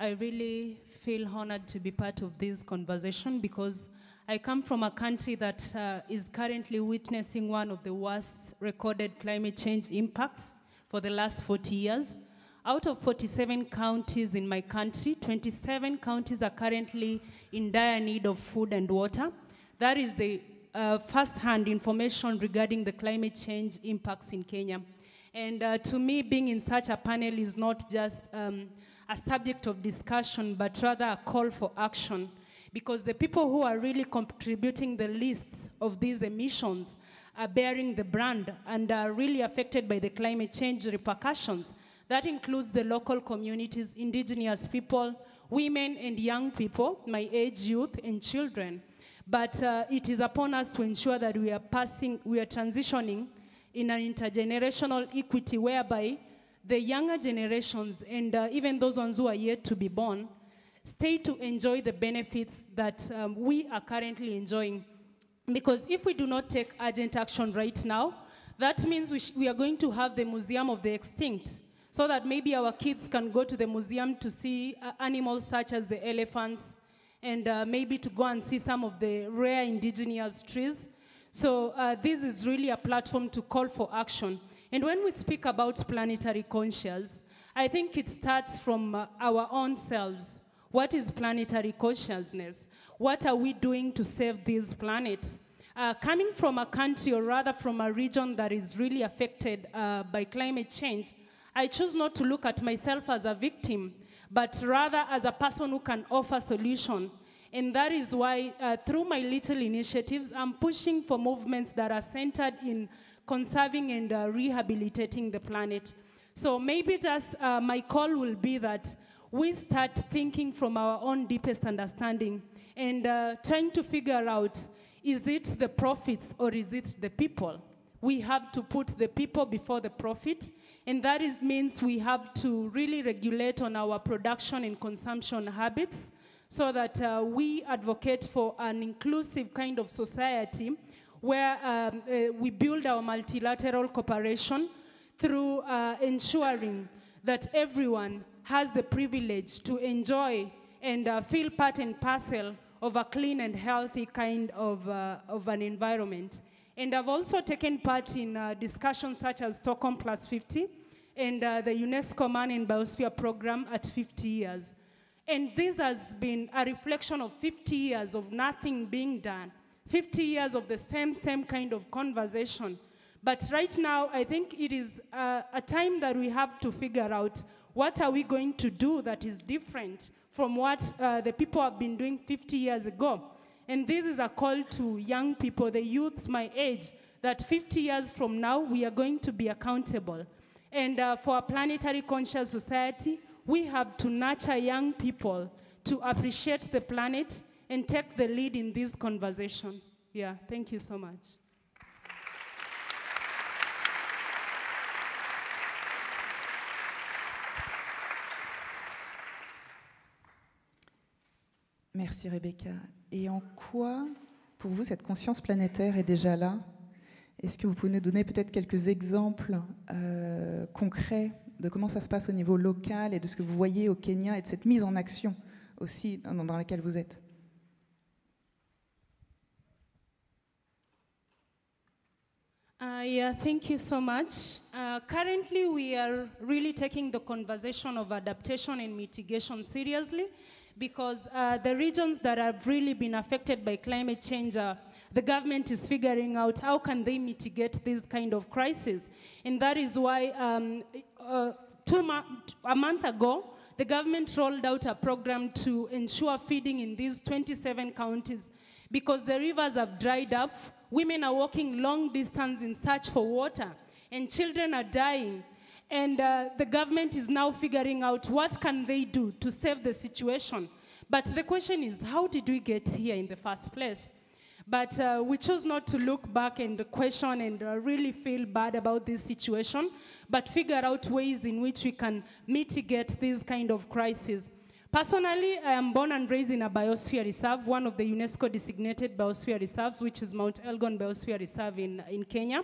I really feel honored to be part of this conversation because I come from a country that is currently witnessing one of the worst recorded climate change impacts for the last 40 years. Out of 47 counties in my country, 27 counties are currently in dire need of food and water. That is the first-hand information regarding the climate change impacts in Kenya. And to me, being in such a panel is not just a subject of discussion, but rather a call for action. Because the people who are really contributing the least of these emissions are bearing the brunt and are really affected by the climate change repercussions. That includes the local communities, indigenous people, women and young people, my age youth and children. But it is upon us to ensure that we are transitioning in an intergenerational equity whereby the younger generations and even those ones who are yet to be born stay to enjoy the benefits that we are currently enjoying. Because if we do not take urgent action right now, that means we are going to have the Museum of the Extinct, so that maybe our kids can go to the museum to see animals such as the elephants, and maybe to go and see some of the rare indigenous trees. So this is really a platform to call for action. And when we speak about planetary conscious, I think it starts from our own selves. What is planetary consciousness? What are we doing to save this planet? Coming from a country, or rather from a region that is really affected by climate change, I choose not to look at myself as a victim, but rather as a person who can offer solution. And that is why, through my little initiatives, I'm pushing for movements that are centered in conserving and rehabilitating the planet. So maybe just my call will be that we start thinking from our own deepest understanding and trying to figure out, is it the profits or is it the people? We have to put the people before the profit, and that means we have to really regulate on our production and consumption habits so that we advocate for an inclusive kind of society where we build our multilateral cooperation through ensuring that everyone has the privilege to enjoy and feel part and parcel of a clean and healthy kind of an environment. And I've also taken part in discussions such as Stockholm Plus 50 and the UNESCO Man in Biosphere program at 50 years. And this has been a reflection of 50 years of nothing being done, 50 years of the same kind of conversation. But right now, I think it is a time that we have to figure out what are we going to do that is different from what the people have been doing 50 years ago. And this is a call to young people, the youths my age, that 50 years from now, we are going to be accountable. And for a planetary conscious society, we have to nurture young people to appreciate the planet and take the lead in this conversation. Yeah, thank you so much. Merci Rebecca. Et en quoi, pour vous, cette conscience planétaire est déjà là? Est-ce que vous pouvez nous donner peut-être quelques exemples concrets de comment ça se passe au niveau local et de ce que vous voyez au Kenya et de cette mise en action aussi dans laquelle vous êtes? Yeah, thank you so much. Currently, we are really taking the conversation of adaptation and mitigation seriously, because the regions that have really been affected by climate change, the government is figuring out how can they mitigate this kind of crisis. And that is why a month ago, the government rolled out a program to ensure feeding in these 27 counties, because the rivers have dried up, women are walking long distance in search for water, and children are dying. And the government is now figuring out what can they do to save the situation. But the question is, how did we get here in the first place? But we chose not to look back and question and really feel bad about this situation, but figure out ways in which we can mitigate this kind of crisis. Personally, I am born and raised in a biosphere reserve, one of the UNESCO designated biosphere reserves, which is Mount Elgon Biosphere Reserve in Kenya.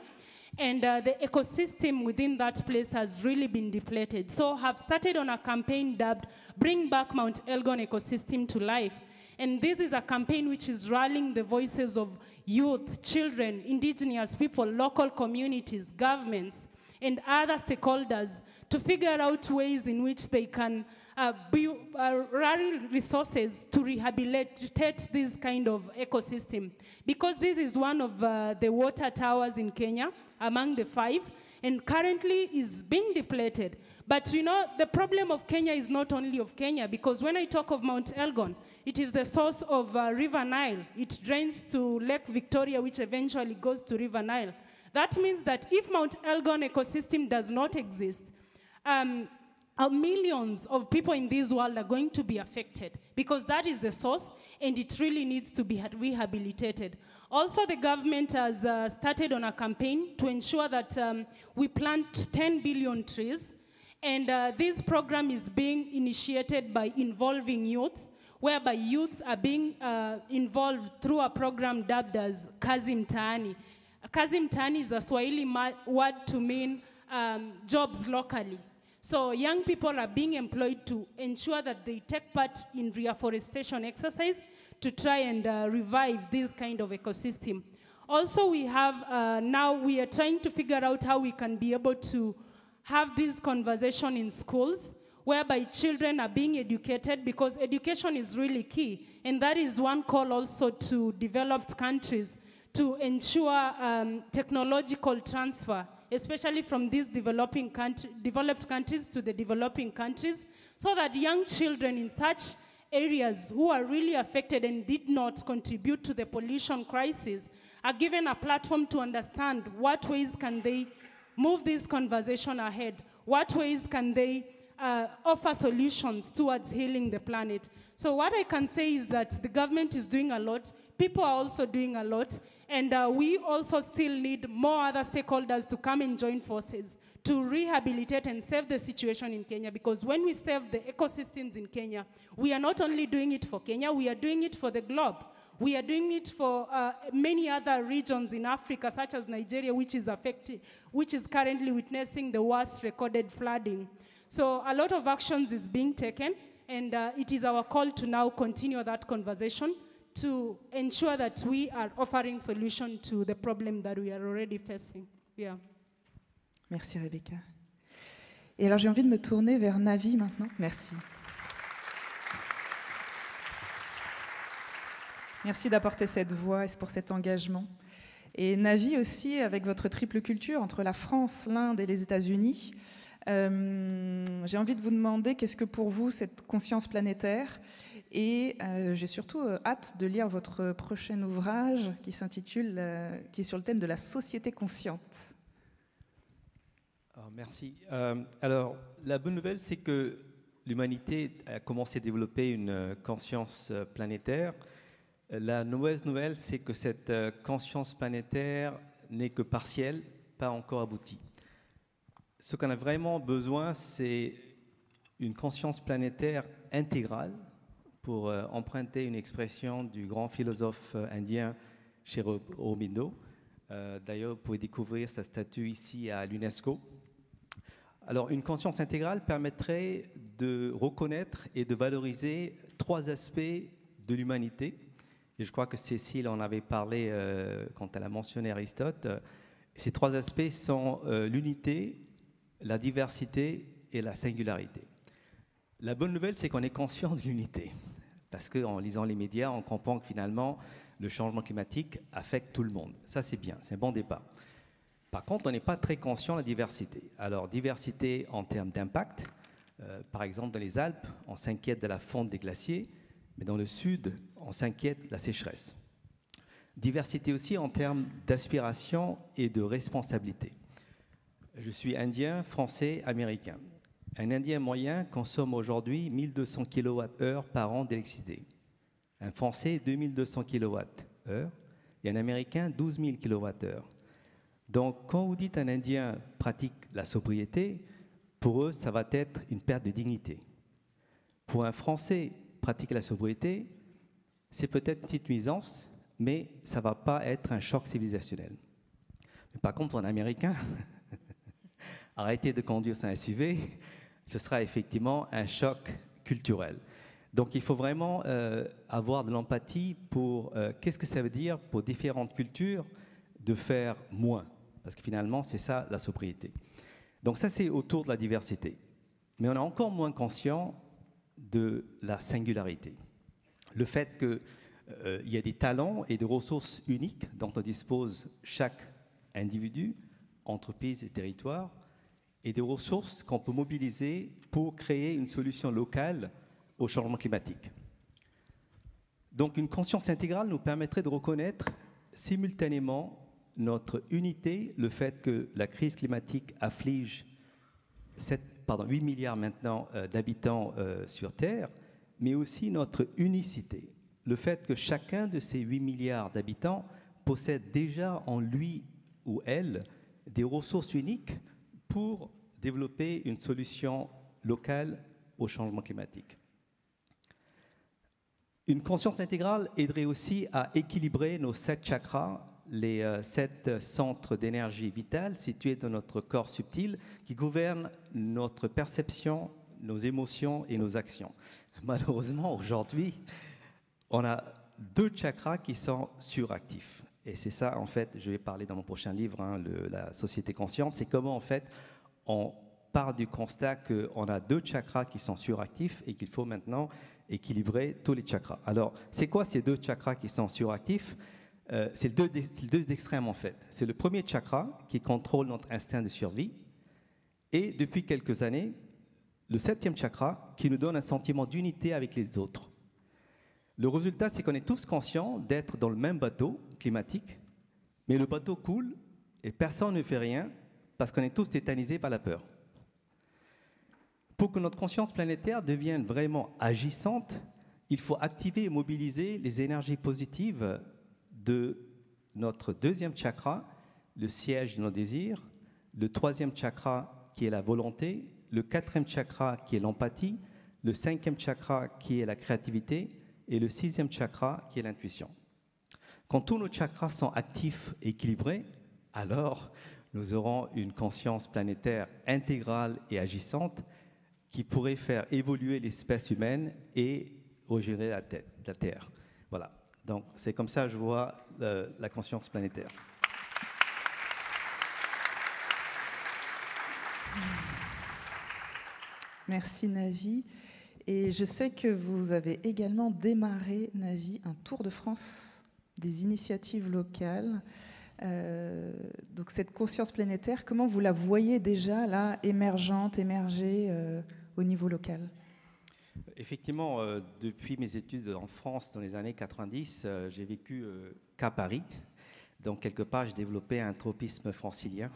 And the ecosystem within that place has really been depleted. So have started on a campaign dubbed Bring Back Mount Elgon Ecosystem to Life. And this is a campaign which is rallying the voices of youth, children, indigenous people, local communities, governments, and other stakeholders to figure out ways in which they can rally resources to rehabilitate this kind of ecosystem. Because this is one of the water towers in Kenya, among the 5, and currently is being depleted. But you know, the problem of Kenya is not only of Kenya, because when I talk of Mount Elgon, it is the source of River Nile. It drains to Lake Victoria, which eventually goes to River Nile. That means that if Mount Elgon ecosystem does not exist, millions of people in this world are going to be affected, because that is the source, and it really needs to be rehabilitated. Also, the government has started on a campaign to ensure that we plant 10 billion trees, and this program is being initiated by involving youths, whereby youths are being involved through a program dubbed as Kazi Mtaani. Kazi Mtaani is a Swahili word to mean jobs locally. So young people are being employed to ensure that they take part in reforestation exercise to try and revive this kind of ecosystem. Also, we have, now we are trying to figure out how we can be able to have this conversation in schools, whereby children are being educated, because education is really key. And that is one call also to developed countries to ensure technological transfer, especially from these developed countries to the developing countries, so that young children in such areas who are really affected and did not contribute to the pollution crisis are given a platform to understand what ways can they move this conversation ahead, what ways can they offer solutions towards healing the planet. So what I can say is that the government is doing a lot, people are also doing a lot, and we also still need more other stakeholders to come and join forces to rehabilitate and save the situation in Kenya, because when we save the ecosystems in Kenya, we are not only doing it for Kenya, we are doing it for the globe. We are doing it for many other regions in Africa, such as Nigeria, which is currently witnessing the worst recorded flooding. So a lot of actions is being taken, and it is our call to now continue that conversation to ensure that we are offering solution to the problem that we are already facing. Yeah. Merci Rebecca. Et alors j'ai envie de me tourner vers Navi maintenant. Merci. Merci d'apporter cette voix et pour cet engagement. Et Navi aussi, avec votre triple culture entre la France, l'Inde et les États-Unis, j'ai envie de vous demander qu'est-ce que pour vous cette conscience planétaire, et j'ai surtout hâte de lire votre prochain ouvrage qui s'intitule, qui est sur le thème de la société consciente. Merci. Alors, la bonne nouvelle, c'est que l'humanité a commencé à développer une conscience planétaire. La mauvaise nouvelle, c'est que cette conscience planétaire n'est que partielle, pas encore aboutie. Ce qu'on a vraiment besoin, c'est une conscience planétaire intégrale, pour emprunter une expression du grand philosophe indien Sri Aurobindo. D'ailleurs, vous pouvez découvrir sa statue ici à l'UNESCO. Alors, une conscience intégrale permettrait de reconnaître et de valoriser 3 aspects de l'humanité. Et je crois que Cécile en avait parlé quand elle a mentionné Aristote. Ces 3 aspects sont l'unité, la diversité et la singularité. La bonne nouvelle, c'est qu'on est conscient de l'unité. Parce qu'en lisant les médias, on comprend que finalement, le changement climatique affecte tout le monde. Ça, c'est bien, c'est un bon départ. Par contre, on n'est pas très conscient de la diversité. Alors, diversité en termes d'impact. Par exemple, dans les Alpes, on s'inquiète de la fonte des glaciers, mais dans le sud, on s'inquiète de la sécheresse. Diversité aussi en termes d'aspiration et de responsabilité. Je suis indien, français, américain. Un Indien moyen consomme aujourd'hui 1200 kWh par an d'électricité. Un Français, 2200 kWh. Et un Américain, 12 000 kWh. Donc, quand vous dites un Indien pratique la sobriété, pour eux, ça va être une perte de dignité. Pour un Français pratique la sobriété, c'est peut-être une petite nuisance, mais ça ne va pas être un choc civilisationnel. Mais par contre, pour un Américain, arrêter de conduire son SUV, ce sera effectivement un choc culturel. Donc il faut vraiment avoir de l'empathie pour qu'est-ce que ça veut dire pour différentes cultures de faire moins. Parce que finalement, c'est ça la sobriété. Donc ça, c'est autour de la diversité. Mais on est encore moins conscient de la singularité. Le fait qu'il y a des talents et des ressources uniques dont on dispose chaque individu, entreprise et territoire, et des ressources qu'on peut mobiliser pour créer une solution locale au changement climatique. Donc une conscience intégrale nous permettrait de reconnaître simultanément notre unité, le fait que la crise climatique afflige 8 milliards maintenant d'habitants sur Terre, mais aussi notre unicité, le fait que chacun de ces 8 milliards d'habitants possède déjà en lui ou elle des ressources uniques pour développer une solution locale au changement climatique. Une conscience intégrale aiderait aussi à équilibrer nos 7 chakras, les 7 centres d'énergie vitale situés dans notre corps subtil qui gouvernent notre perception, nos émotions et nos actions. Malheureusement, aujourd'hui, on a 2 chakras qui sont suractifs. Et c'est ça, en fait, je vais parler dans mon prochain livre, La société consciente, c'est comment, en fait, on part du constat qu'on a 2 chakras qui sont suractifs et qu'il faut maintenant équilibrer tous les chakras. Alors, c'est quoi ces 2 chakras qui sont suractifs ? C'est les deux extrêmes, en fait. C'est le premier chakra qui contrôle notre instinct de survie et, depuis quelques années, le 7e chakra qui nous donne un sentiment d'unité avec les autres. Le résultat, c'est qu'on est tous conscients d'être dans le même bateau climatique, mais le bateau coule et personne ne fait rien parce qu'on est tous tétanisés par la peur. Pour que notre conscience planétaire devienne vraiment agissante, il faut activer et mobiliser les énergies positives de notre 2e chakra, le siège de nos désirs, le 3e chakra qui est la volonté, le 4e chakra qui est l'empathie, le 5e chakra qui est la créativité et le 6e chakra qui est l'intuition. Quand tous nos chakras sont actifs et équilibrés, alors nous aurons une conscience planétaire intégrale et agissante qui pourrait faire évoluer l'espèce humaine et régénérer la Terre. Voilà. Donc, c'est comme ça que je vois la conscience planétaire. Merci Navi. Et je sais que vous avez également démarré, Navi, un tour de France des initiatives locales. Donc cette conscience planétaire, comment vous la voyez déjà là, émergente, émerger au niveau local? Effectivement, depuis mes études en France dans les années 90, j'ai vécu qu'à Paris. Donc, quelque part, j'ai développé un tropisme francilien.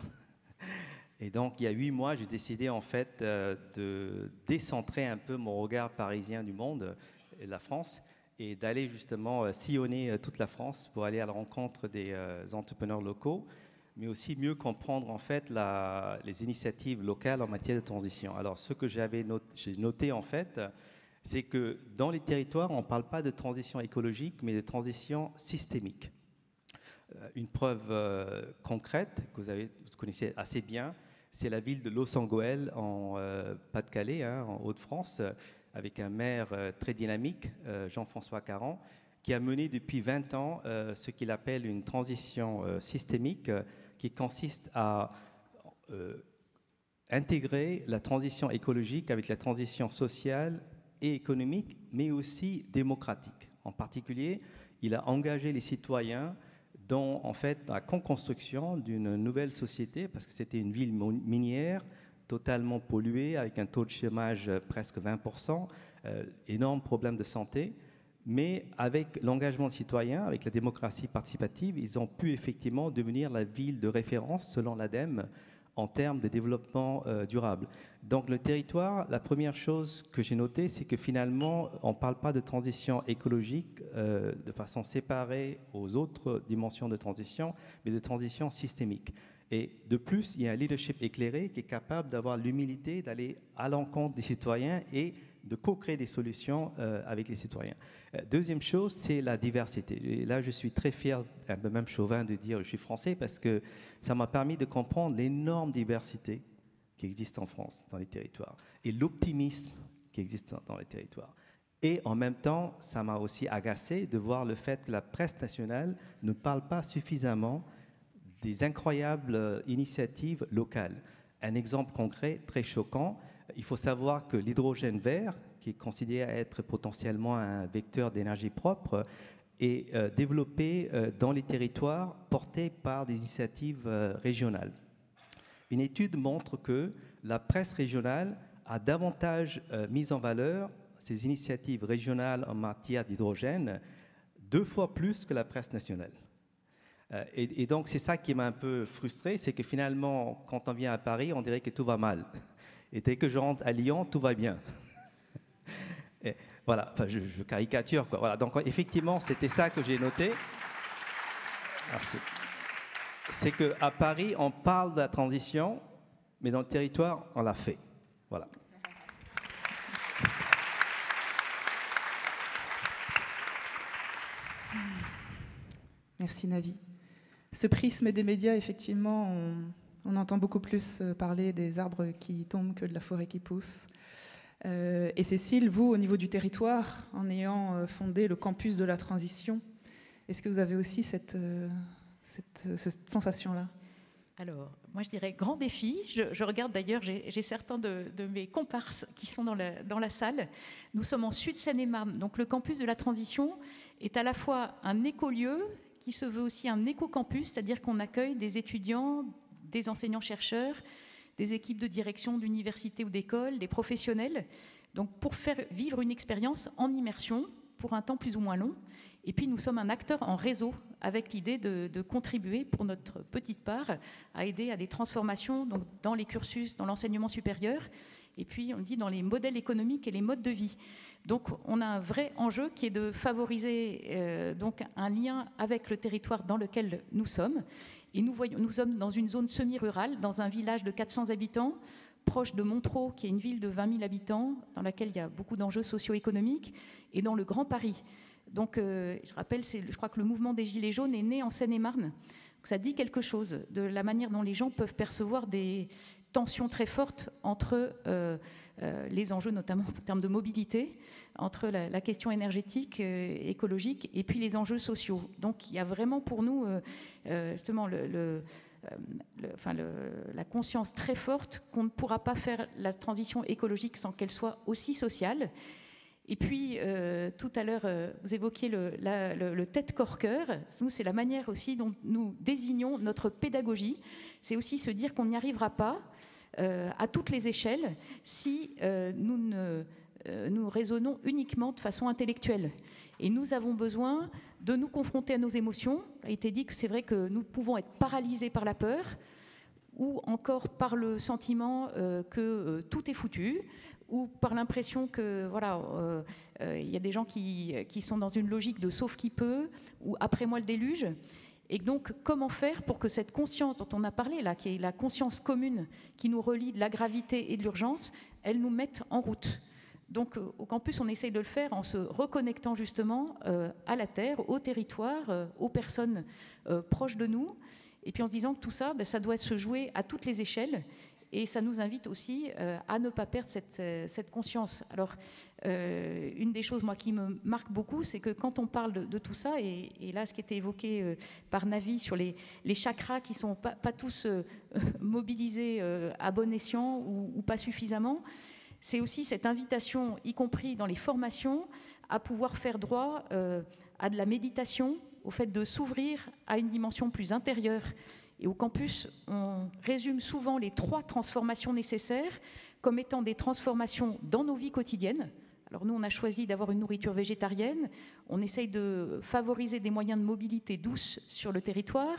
Et donc, il y a 8 mois, j'ai décidé en fait de décentrer un peu mon regard parisien du monde et de la France et d'aller justement sillonner toute la France pour aller à la rencontre des entrepreneurs locaux, mais aussi mieux comprendre en fait les initiatives locales en matière de transition. Alors, ce que j'ai noté en fait, c'est que dans les territoires, on ne parle pas de transition écologique, mais de transition systémique. Une preuve concrète que vous connaissez assez bien, c'est la ville de Loos-en-Gohelle en Pas-de-Calais, en Hauts-de-France, avec un maire très dynamique, Jean-François Caron, qui a mené depuis 20 ans ce qu'il appelle une transition systémique qui consiste à intégrer la transition écologique avec la transition sociale et économique, mais aussi démocratique. En particulier, il a engagé les citoyens dans en fait, la construction d'une nouvelle société, parce que c'était une ville minière, totalement polluée, avec un taux de chômage presque 20%, énorme problème de santé. Mais avec l'engagement citoyen, avec la démocratie participative, ils ont pu effectivement devenir la ville de référence, selon l'ADEME, en termes de développement durable. Donc le territoire, la première chose que j'ai notée, c'est que finalement, on ne parle pas de transition écologique de façon séparée aux autres dimensions de transition, mais de transition systémique. Et de plus, il y a un leadership éclairé qui est capable d'avoir l'humilité d'aller à l'encontre des citoyens et de co-créer des solutions avec les citoyens. Deuxième chose, c'est la diversité. Et là, je suis très fier, un peu même chauvin de dire que je suis français, parce que ça m'a permis de comprendre l'énorme diversité qui existe en France, dans les territoires, et l'optimisme qui existe dans les territoires. Et en même temps, ça m'a aussi agacé de voir le fait que la presse nationale ne parle pas suffisamment des incroyables initiatives locales. Un exemple concret, très choquant, il faut savoir que l'hydrogène vert, qui est considéré être potentiellement un vecteur d'énergie propre, est développé dans les territoires portés par des initiatives régionales. Une étude montre que la presse régionale a davantage mis en valeur ces initiatives régionales en matière d'hydrogène 2 fois plus que la presse nationale. Et donc, c'est ça qui m'a un peu frustré, c'est que finalement, quand on vient à Paris, on dirait que tout va mal. Et dès que je rentre à Lyon, tout va bien. Et voilà, enfin, je caricature, quoi. Voilà, donc, effectivement, c'était ça que j'ai noté. C'est qu'à Paris, on parle de la transition, mais dans le territoire, on l'a fait. Voilà. Merci, Navi. Ce prisme des médias, effectivement, on entend beaucoup plus parler des arbres qui tombent que de la forêt qui pousse. Et Cécile, vous, au niveau du territoire, en ayant fondé le campus de la transition, est-ce que vous avez aussi cette sensation-là? Alors, moi je dirais grand défi. Je regarde d'ailleurs, j'ai certains de mes comparses qui sont dans la salle. Nous sommes en Sud-Seine-et-Marne, donc le campus de la transition est à la fois un écolieu qui se veut aussi un éco-campus, c'est-à-dire qu'on accueille des étudiants, des enseignants-chercheurs, des équipes de direction d'université ou d'école, des professionnels, donc pour faire vivre une expérience en immersion pour un temps plus ou moins long. Et puis nous sommes un acteur en réseau avec l'idée de contribuer pour notre petite part à aider à des transformations donc, dans les cursus, dans l'enseignement supérieur, et puis on dit dans les modèles économiques et les modes de vie. Donc on a un vrai enjeu qui est de favoriser donc un lien avec le territoire dans lequel nous sommes. Et nous sommes dans une zone semi-rurale, dans un village de 400 habitants, proche de Montereau, qui est une ville de 20 000 habitants, dans laquelle il y a beaucoup d'enjeux socio-économiques, et dans le Grand Paris. Donc, je rappelle, je crois que le mouvement des Gilets jaunes est né en Seine-et-Marne. Donc, ça dit quelque chose de la manière dont les gens peuvent percevoir des tensions très fortes entre les enjeux, notamment en termes de mobilité, entre la question énergétique, écologique, et puis les enjeux sociaux. Donc, il y a vraiment pour nous, justement, la conscience très forte qu'on ne pourra pas faire la transition écologique sans qu'elle soit aussi sociale. Et puis, tout à l'heure, vous évoquiez le tête-corps-cœur. Nous, c'est la manière aussi dont nous désignons notre pédagogie. C'est aussi se dire qu'on n'y arrivera pas à toutes les échelles si nous raisonnons uniquement de façon intellectuelle. Et nous avons besoin de nous confronter à nos émotions. Il a été dit que c'est vrai que nous pouvons être paralysés par la peur ou encore par le sentiment que tout est foutu, ou par l'impression que voilà, y a des gens qui sont dans une logique de sauf qui peut, ou après moi le déluge. Et donc, comment faire pour que cette conscience dont on a parlé là, qui est la conscience commune qui nous relie de la gravité et de l'urgence, elle nous mette en route. Donc, au campus, on essaye de le faire en se reconnectant justement à la terre, au territoire, aux personnes proches de nous, et puis en se disant que tout ça, ça doit se jouer à toutes les échelles. Et ça nous invite aussi à ne pas perdre cette conscience. Alors, une des choses, moi, qui me marque beaucoup, c'est que quand on parle de tout ça, et là, ce qui était évoqué par Navi sur les chakras qui ne sont pas tous mobilisés à bon escient ou pas suffisamment, c'est aussi cette invitation, y compris dans les formations, à pouvoir faire droit à de la méditation, au fait de s'ouvrir à une dimension plus intérieure. Et au campus, on résume souvent les 3 transformations nécessaires comme étant des transformations dans nos vies quotidiennes. Alors nous, on a choisi d'avoir une nourriture végétarienne. On essaye de favoriser des moyens de mobilité douce sur le territoire.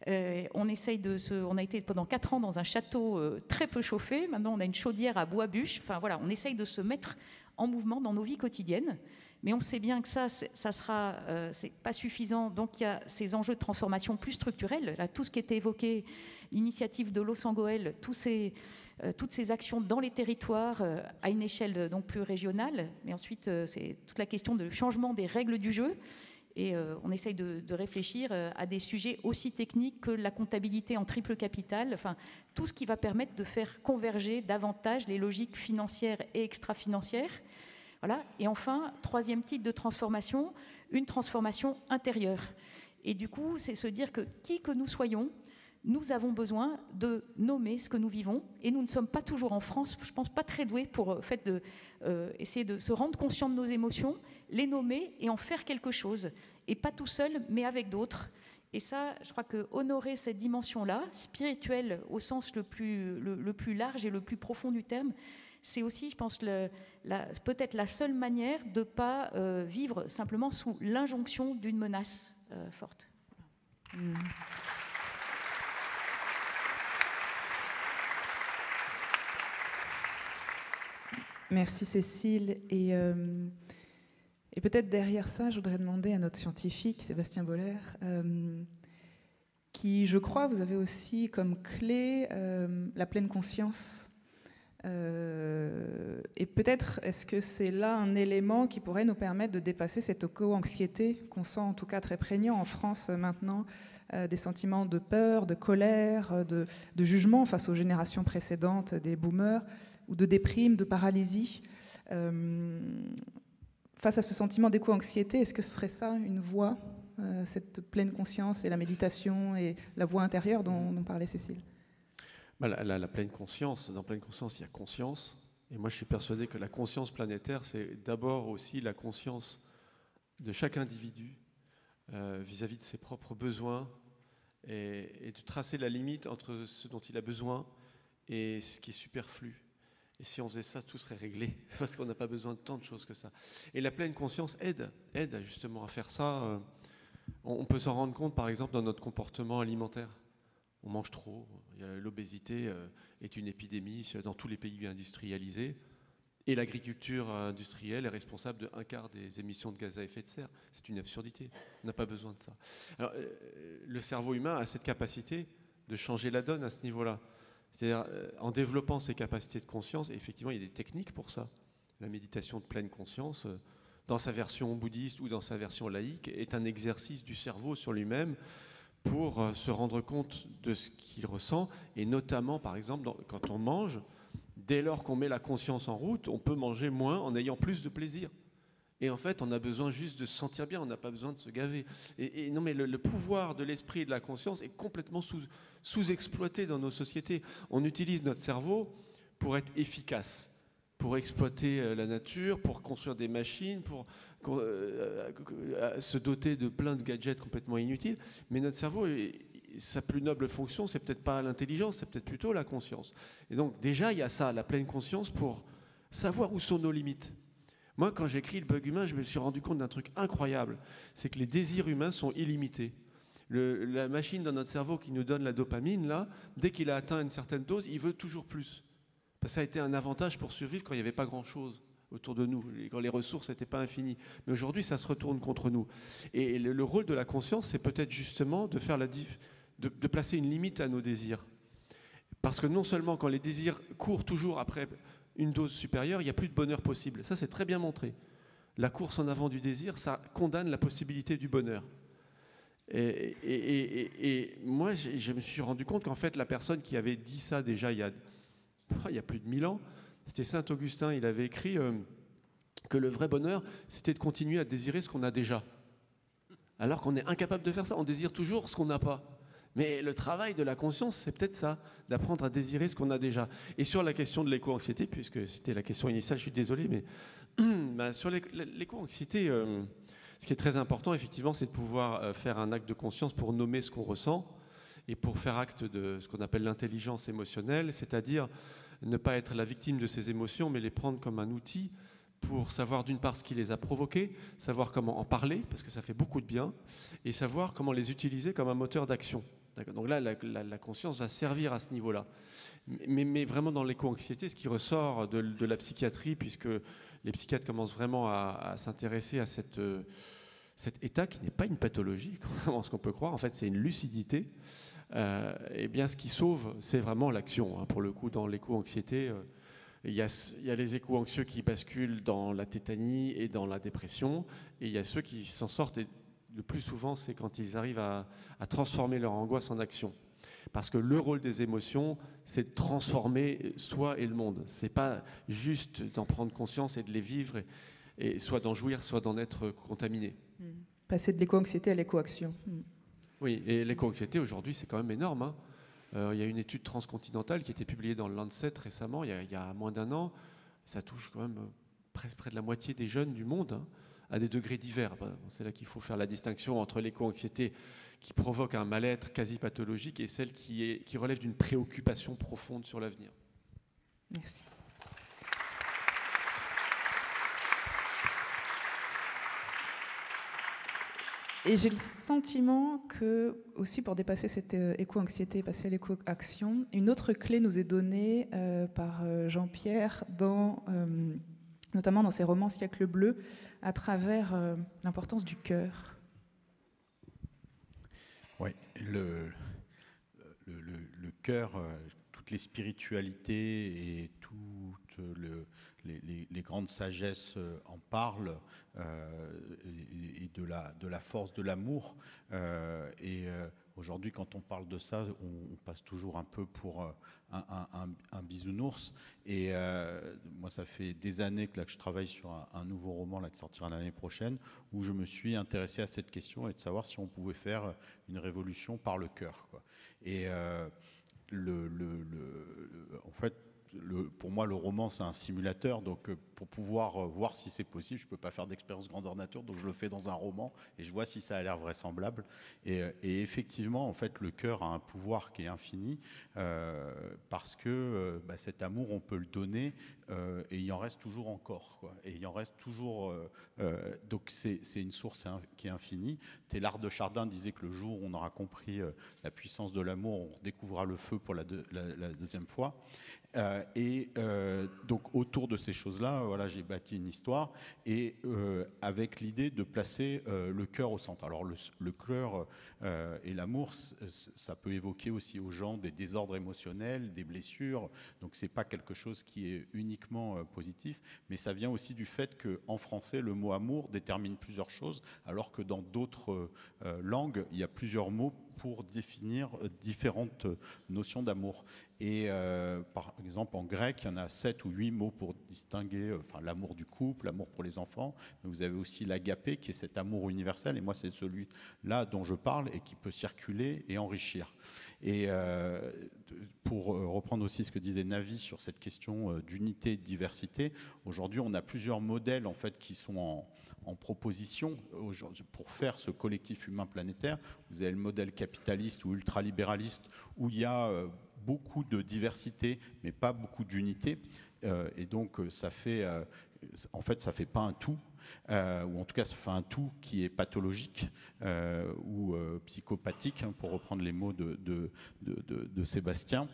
On a été pendant 4 ans dans un château très peu chauffé. Maintenant, on a une chaudière à bois-bûche. Enfin voilà, on essaye de se mettre en mouvement dans nos vies quotidiennes. Mais on sait bien que c'est pas suffisant. Donc il y a ces enjeux de transformation plus structurels. Là, tout ce qui était évoqué, l'initiative de Los Angeles, toutes ces actions dans les territoires à une échelle donc plus régionale. Mais ensuite, c'est toute la question de changement des règles du jeu. Et on essaye de réfléchir à des sujets aussi techniques que la comptabilité en triple capital. Enfin, tout ce qui va permettre de faire converger davantage les logiques financières et extra-financières. Voilà. Et enfin, 3e type de transformation, une transformation intérieure. Et du coup, c'est se dire que qui que nous soyons, nous avons besoin de nommer ce que nous vivons. Et nous ne sommes pas toujours en France, je pense, pas très doués pour essayer de se rendre conscient de nos émotions, les nommer et en faire quelque chose. Et pas tout seul, mais avec d'autres. Et ça, je crois que honorer cette dimension-là, spirituelle au sens le plus large et le plus profond du terme, c'est aussi, je pense, peut-être la seule manière de ne pas vivre simplement sous l'injonction d'une menace forte. Merci Cécile. Et peut-être derrière ça, je voudrais demander à notre scientifique, Sébastien Boller, qui, je crois, vous avez aussi comme clé la pleine conscience. Et peut-être, est-ce que c'est là un élément qui pourrait nous permettre de dépasser cette éco-anxiété qu'on sent en tout cas très prégnant en France maintenant, des sentiments de peur, de colère, de jugement face aux générations précédentes des boomers, ou de déprime, de paralysie. Face à ce sentiment d'éco-anxiété, est-ce que ce serait ça une voie, cette pleine conscience et la méditation et la voie intérieure dont parlait Cécile ? La pleine conscience, dans pleine conscience, il y a conscience. Et moi, je suis persuadé que la conscience planétaire, c'est d'abord aussi la conscience de chaque individu vis-à-vis de ses propres besoins et de tracer la limite entre ce dont il a besoin et ce qui est superflu. Et si on faisait ça, tout serait réglé, parce qu'on n'a pas besoin de tant de choses que ça. Et la pleine conscience aide justement à faire ça. On peut s'en rendre compte, par exemple, dans notre comportement alimentaire. On mange trop, l'obésité est une épidémie dans tous les pays industrialisés, et l'agriculture industrielle est responsable de 1/4 des émissions de gaz à effet de serre. C'est une absurdité, on n'a pas besoin de ça. Alors, le cerveau humain a cette capacité de changer la donne à ce niveau-là. C'est-à-dire, en développant ses capacités de conscience, et effectivement, il y a des techniques pour ça. La méditation de pleine conscience, dans sa version bouddhiste ou dans sa version laïque, est un exercice du cerveau sur lui-même pour se rendre compte de ce qu'il ressent, et notamment, par exemple, quand on mange, dès lors qu'on met la conscience en route, on peut manger moins en ayant plus de plaisir. Et en fait, on a besoin juste de se sentir bien, on n'a pas besoin de se gaver. Et non, mais le pouvoir de l'esprit et de la conscience est complètement sous-exploité dans nos sociétés. On utilise notre cerveau pour être efficace, pour exploiter la nature, pour construire des machines, pour se doter de plein de gadgets complètement inutiles. Mais notre cerveau, sa plus noble fonction, c'est peut-être pas l'intelligence, c'est peut-être plutôt la conscience. Et donc déjà, il y a ça, la pleine conscience pour savoir où sont nos limites. Moi, quand j'écris Le Bug humain, je me suis rendu compte d'un truc incroyable, c'est que les désirs humains sont illimités. La machine dans notre cerveau qui nous donne la dopamine, là, dès qu'il a atteint une certaine dose, il veut toujours plus. Parce que ça a été un avantage pour survivre quand il n'y avait pas grand-chose autour de nous, quand les ressources n'étaient pas infinies. Mais aujourd'hui, ça se retourne contre nous. Et le rôle de la conscience, c'est peut-être justement de faire de placer une limite à nos désirs. Parce que non seulement quand les désirs courent toujours après une dose supérieure, il n'y a plus de bonheur possible. Ça, c'est très bien montré. La course en avant du désir, ça condamne la possibilité du bonheur. Et moi, je me suis rendu compte qu'en fait, la personne qui avait dit ça déjà il y a plus de 1000 ans, c'était Saint Augustin. Il avait écrit que le vrai bonheur, c'était de continuer à désirer ce qu'on a déjà. Alors qu'on est incapable de faire ça. On désire toujours ce qu'on n'a pas. Mais le travail de la conscience, c'est peut-être ça, d'apprendre à désirer ce qu'on a déjà. Et sur la question de l'éco-anxiété, puisque c'était la question initiale, je suis désolé, mais sur l'éco-anxiété, ce qui est très important, effectivement, c'est de pouvoir faire un acte de conscience pour nommer ce qu'on ressent et pour faire acte de ce qu'on appelle l'intelligence émotionnelle, c'est-à-dire ne pas être la victime de ses émotions, mais les prendre comme un outil pour savoir d'une part ce qui les a provoquées, savoir comment en parler, parce que ça fait beaucoup de bien, et savoir comment les utiliser comme un moteur d'action. Donc là, la conscience va servir à ce niveau-là. Mais vraiment dans l'éco-anxiété, ce qui ressort de la psychiatrie, puisque les psychiatres commencent vraiment à s'intéresser à cet état qui n'est pas une pathologie, contrairement à ce qu'on peut croire, en fait c'est une lucidité, et bien ce qui sauve, c'est vraiment l'action. Pour le coup, dans l'éco-anxiété, il y a les éco-anxieux qui basculent dans la tétanie et dans la dépression, et il y a ceux qui s'en sortent, et le plus souvent, c'est quand ils arrivent à transformer leur angoisse en action. Parce que le rôle des émotions, c'est de transformer soi et le monde. C'est pas juste d'en prendre conscience et de les vivre, et soit d'en jouir, soit d'en être contaminé. Passer de l'éco-anxiété à l'éco-action. Oui, et l'éco-anxiété, aujourd'hui, c'est quand même énorme. Il y a une étude transcontinentale qui a été publiée dans le Lancet récemment, il y a moins d'1 an. Ça touche quand même presque près de la moitié des jeunes du monde, à des degrés divers. C'est là qu'il faut faire la distinction entre l'éco-anxiété qui provoque un mal-être quasi pathologique et celle qui relève d'une préoccupation profonde sur l'avenir. Merci. Et j'ai le sentiment que, aussi pour dépasser cette éco-anxiété et passer à l'éco-action, une autre clé nous est donnée par Jean-Pierre notamment dans ses romans Siècle bleu, à travers l'importance du cœur. Oui, le cœur, toutes les spiritualités et toutes les grandes sagesses en parlent, et de la force de l'amour. Aujourd'hui, quand on parle de ça, on passe toujours un peu pour un bisounours. Et moi, ça fait des années que je travaille sur un nouveau roman qui sortira l'année prochaine, où je me suis intéressé à cette question et de savoir si on pouvait faire une révolution par le cœur, quoi. Et en fait, pour moi, le roman, c'est un simulateur. Donc, pour pouvoir voir si c'est possible, je ne peux pas faire d'expérience grandeur nature. Donc, je le fais dans un roman et je vois si ça a l'air vraisemblable. Et effectivement, en fait, le cœur a un pouvoir qui est infini parce que cet amour, on peut le donner et il en reste toujours encore, quoi. Et il en reste toujours. Donc, c'est une source qui est infinie. Teilhard de Chardin disait que le jour où on aura compris la puissance de l'amour, on redécouvrira le feu pour la deuxième fois. Donc autour de ces choses-là, voilà, j'ai bâti une histoire et avec l'idée de placer le cœur au centre. Alors le cœur et l'amour, ça peut évoquer aussi aux gens des désordres émotionnels, des blessures. Donc c'est pas quelque chose qui est uniquement positif, mais ça vient aussi du fait qu'en français, le mot amour détermine plusieurs choses, alors que dans d'autres langues, il y a plusieurs mots pour définir différentes notions d'amour. Et par exemple, en grec, il y en a 7 ou 8 mots pour distinguer l'amour du couple, l'amour pour les enfants. Mais vous avez aussi l'agapé, qui est cet amour universel. Et moi, c'est celui-là dont je parle et qui peut circuler et enrichir. Et pour reprendre aussi ce que disait Navi sur cette question d'unité et de diversité, aujourd'hui, on a plusieurs modèles en fait, qui sont en proposition pour faire ce collectif humain planétaire. Vous avez le modèle capitaliste ou ultralibéraliste où il y a beaucoup de diversité mais pas beaucoup d'unité, et donc ça fait en fait ça fait pas un tout, ou en tout cas ça fait un tout qui est pathologique ou psychopathique, hein, pour reprendre les mots de Sébastien.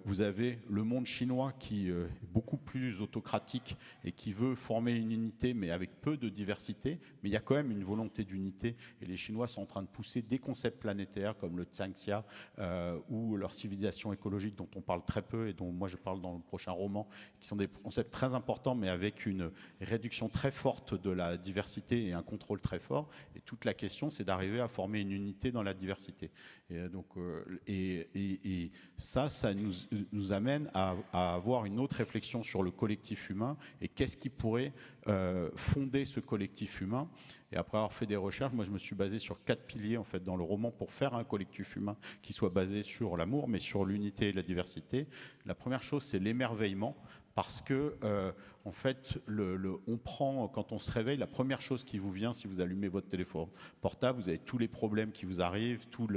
Vous avez le monde chinois qui est beaucoup plus autocratique et qui veut former une unité mais avec peu de diversité, mais il y a quand même une volonté d'unité, et les Chinois sont en train de pousser des concepts planétaires comme le Zhangxia ou leur civilisation écologique dont on parle très peu et dont moi je parle dans le prochain roman, qui sont des concepts très importants mais avec une réduction très forte de la diversité et un contrôle très fort. Et toute la question, c'est d'arriver à former une unité dans la diversité. Et donc, ça nous amène à avoir une autre réflexion sur le collectif humain et qu'est-ce qui pourrait fonder ce collectif humain. Et après avoir fait des recherches, moi je me suis basé sur 4 piliers en fait dans le roman pour faire un collectif humain qui soit basé sur l'amour, mais sur l'unité et la diversité. La première chose, c'est l'émerveillement. Parce que, en fait, on prend, quand on se réveille, la première chose qui vous vient, si vous allumez votre téléphone portable, vous avez tous les problèmes qui vous arrivent, tous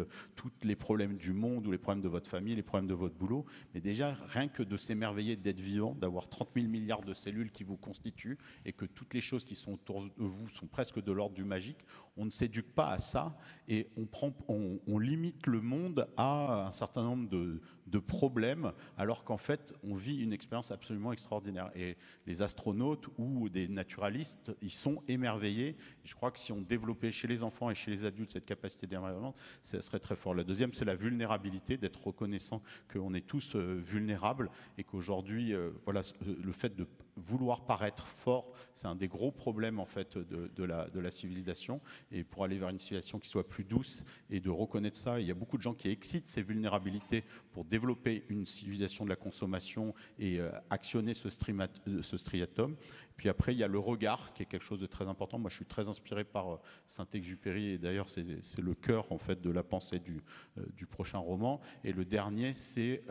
les problèmes du monde ou les problèmes de votre famille, les problèmes de votre boulot. Mais déjà, rien que de s'émerveiller d'être vivant, d'avoir 30 000 milliards de cellules qui vous constituent et que toutes les choses qui sont autour de vous sont presque de l'ordre du magique, on ne s'éduque pas à ça et on limite le monde à un certain nombre de problèmes, alors qu'en fait, on vit une expérience absolument extraordinaire. Et les astronautes ou des naturalistes, ils sont émerveillés. Et je crois que si on développait chez les enfants et chez les adultes cette capacité d'émerveillement, ça serait très fort. La deuxième, c'est la vulnérabilité, d'être reconnaissant qu'on est tous vulnérables et qu'aujourd'hui, voilà, le fait de vouloir paraître fort, c'est un des gros problèmes en fait de la civilisation. Et pour aller vers une civilisation qui soit plus douce et de reconnaître ça, il y a beaucoup de gens qui excitent ces vulnérabilités pour développer une civilisation de la consommation et actionner ce striatum. Puis après, il y a le regard, qui est quelque chose de très important. Moi, je suis très inspiré par Saint-Exupéry, et d'ailleurs, c'est le cœur en fait de la pensée du prochain roman. Et le dernier, c'est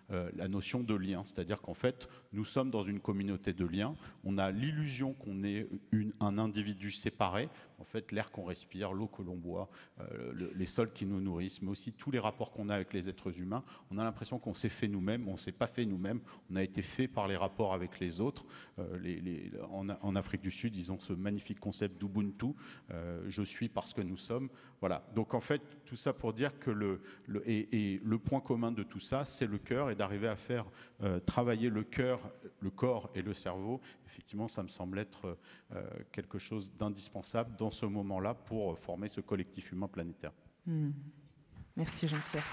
la notion de lien, c'est-à-dire qu'en fait, nous sommes dans une communauté de liens. On a l'illusion qu'on est un individu séparé. En fait, l'air qu'on respire, l'eau que l'on boit, les sols qui nous nourrissent, mais aussi tous les rapports qu'on a avec les êtres humains. On a l'impression qu'on s'est fait nous-mêmes, on ne s'est pas fait nous-mêmes. On a été fait par les rapports avec les autres. En Afrique du Sud, ils ont ce magnifique concept d'Ubuntu, je suis parce que nous sommes. Voilà. Donc en fait, tout ça pour dire que le point commun de tout ça, c'est le cœur, et d'arriver à faire travailler le cœur, le corps et le cerveau. Effectivement, ça me semble être quelque chose d'indispensable dans ce moment-là pour former ce collectif humain planétaire. Merci Jean-Pierre.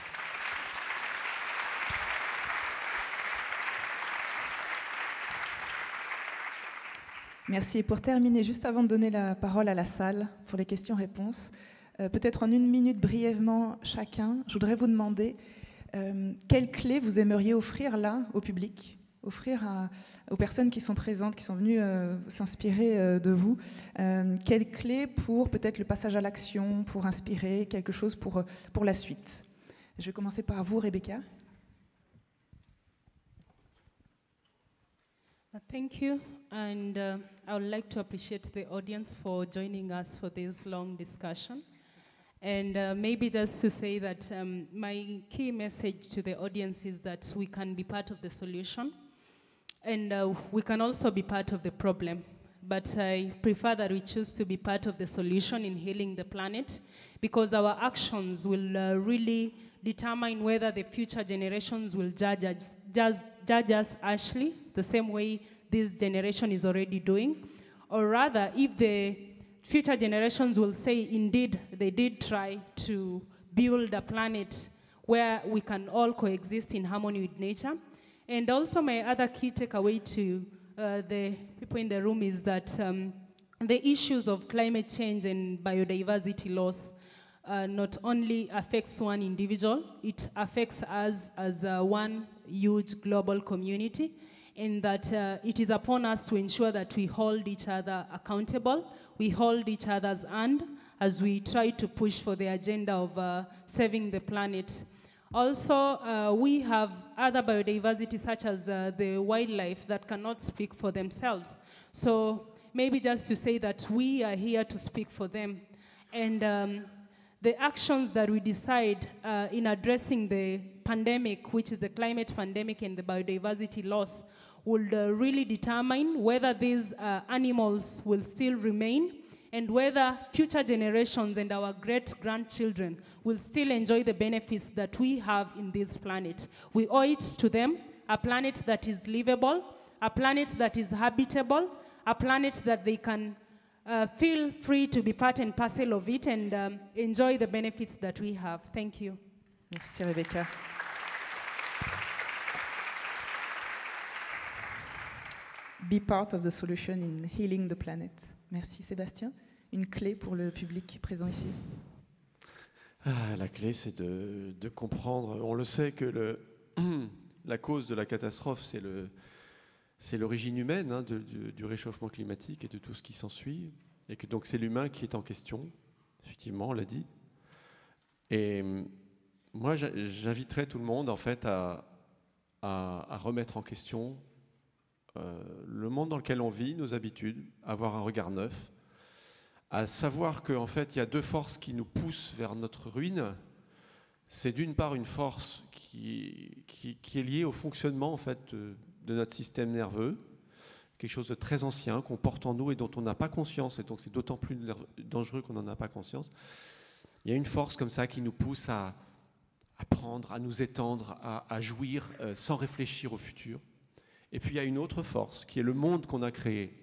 Merci. Et pour terminer, juste avant de donner la parole à la salle pour les questions-réponses, peut-être en 1 minute brièvement chacun, je voudrais vous demander quelle clé vous aimeriez offrir là au public, offrir aux personnes qui sont présentes, qui sont venues s'inspirer de vous, quelle clé pour peut-être le passage à l'action, pour inspirer quelque chose pour la suite. Je vais commencer par vous, Rebecca. Thank you, and I would like to appreciate the audience for joining us for this long discussion. And maybe just to say that my key message to the audience is that we can be part of the solution, and we can also be part of the problem. But I prefer that we choose to be part of the solution in healing the planet, because our actions will really determine whether the future generations will judge us harshly, the same way this generation is already doing, or rather, if the future generations will say, indeed, they did try to build a planet where we can all coexist in harmony with nature. And also my other key takeaway to the people in the room is that the issues of climate change and biodiversity loss not only affects one individual, it affects us as one huge global community, and that it is upon us to ensure that we hold each other accountable, we hold each other's hand as we try to push for the agenda of saving the planet. Also, we have other biodiversity such as the wildlife that cannot speak for themselves. So maybe just to say that we are here to speak for them. And the actions that we decide in addressing the pandemic, which is the climate pandemic and the biodiversity loss, would really determine whether these animals will still remain and whether future generations and our great-grandchildren will still enjoy the benefits that we have in this planet. We owe it to them, a planet that is livable, a planet that is habitable, a planet that they can feel free to be part and parcel of it and enjoy the benefits that we have. Thank you. Merci Rebecca. Be part of the solution in healing the planet. Merci Sébastien. Une clé pour le public présent ici? La clé, c'est de comprendre. On le sait que la cause de la catastrophe, c'est l'origine humaine hein, du réchauffement climatique et de tout ce qui s'ensuit. Et que donc c'est l'humain qui est en question, effectivement, on l'a dit. Et moi, j'inviterais tout le monde, en fait, à remettre en question le monde dans lequel on vit, nos habitudes, avoir un regard neuf, à savoir qu'en fait, il y a deux forces qui nous poussent vers notre ruine. C'est d'une part une force qui est liée au fonctionnement en fait, de notre système nerveux, quelque chose de très ancien qu'on porte en nous et dont on n'a pas conscience, et donc c'est d'autant plus dangereux qu'on n'en a pas conscience. Il y a une force comme ça qui nous pousse à prendre, à nous étendre, à jouir sans réfléchir au futur. Et puis il y a une autre force qui est le monde qu'on a créé,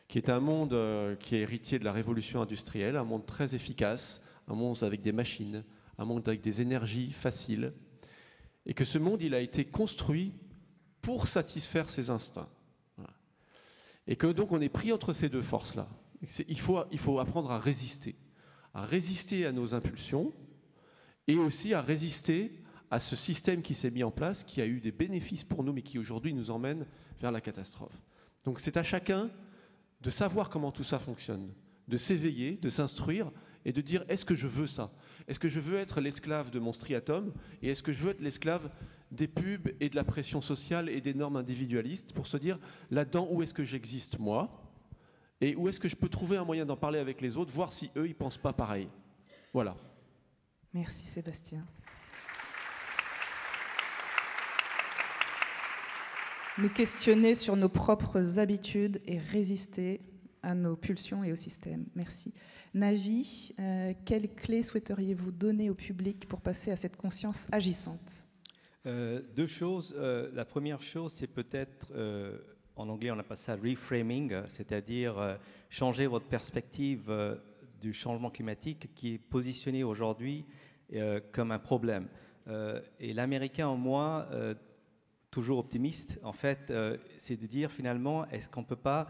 qui est un monde qui est héritier de la révolution industrielle, un monde très efficace, un monde avec des machines, un monde avec des énergies faciles, et que ce monde, il a été construit pour satisfaire ses instincts. Voilà. Et que donc on est pris entre ces deux forces-là. Il faut apprendre à résister à nos impulsions, et aussi à résister à ce système qui s'est mis en place, qui a eu des bénéfices pour nous, mais qui aujourd'hui nous emmène vers la catastrophe. Donc c'est à chacun de savoir comment tout ça fonctionne, de s'éveiller, de s'instruire et de dire est-ce que je veux ça? Est-ce que je veux être l'esclave de mon striatum et est-ce que je veux être l'esclave des pubs et de la pression sociale et des normes individualistes pour se dire là-dedans où est-ce que j'existe moi et où est-ce que je peux trouver un moyen d'en parler avec les autres, voir si eux ils pensent pas pareil. Voilà. Merci Sébastien. Nous questionner sur nos propres habitudes et résister à nos pulsions et au système. Merci. Navi, quelles clés souhaiteriez-vous donner au public pour passer à cette conscience agissante? Deux choses. La première chose, c'est peut-être, en anglais on appelle ça reframing, c'est-à-dire changer votre perspective du changement climatique qui est positionné aujourd'hui comme un problème. Et l'Américain en moi, toujours optimiste, en fait, c'est de dire finalement, est-ce qu'on ne peut pas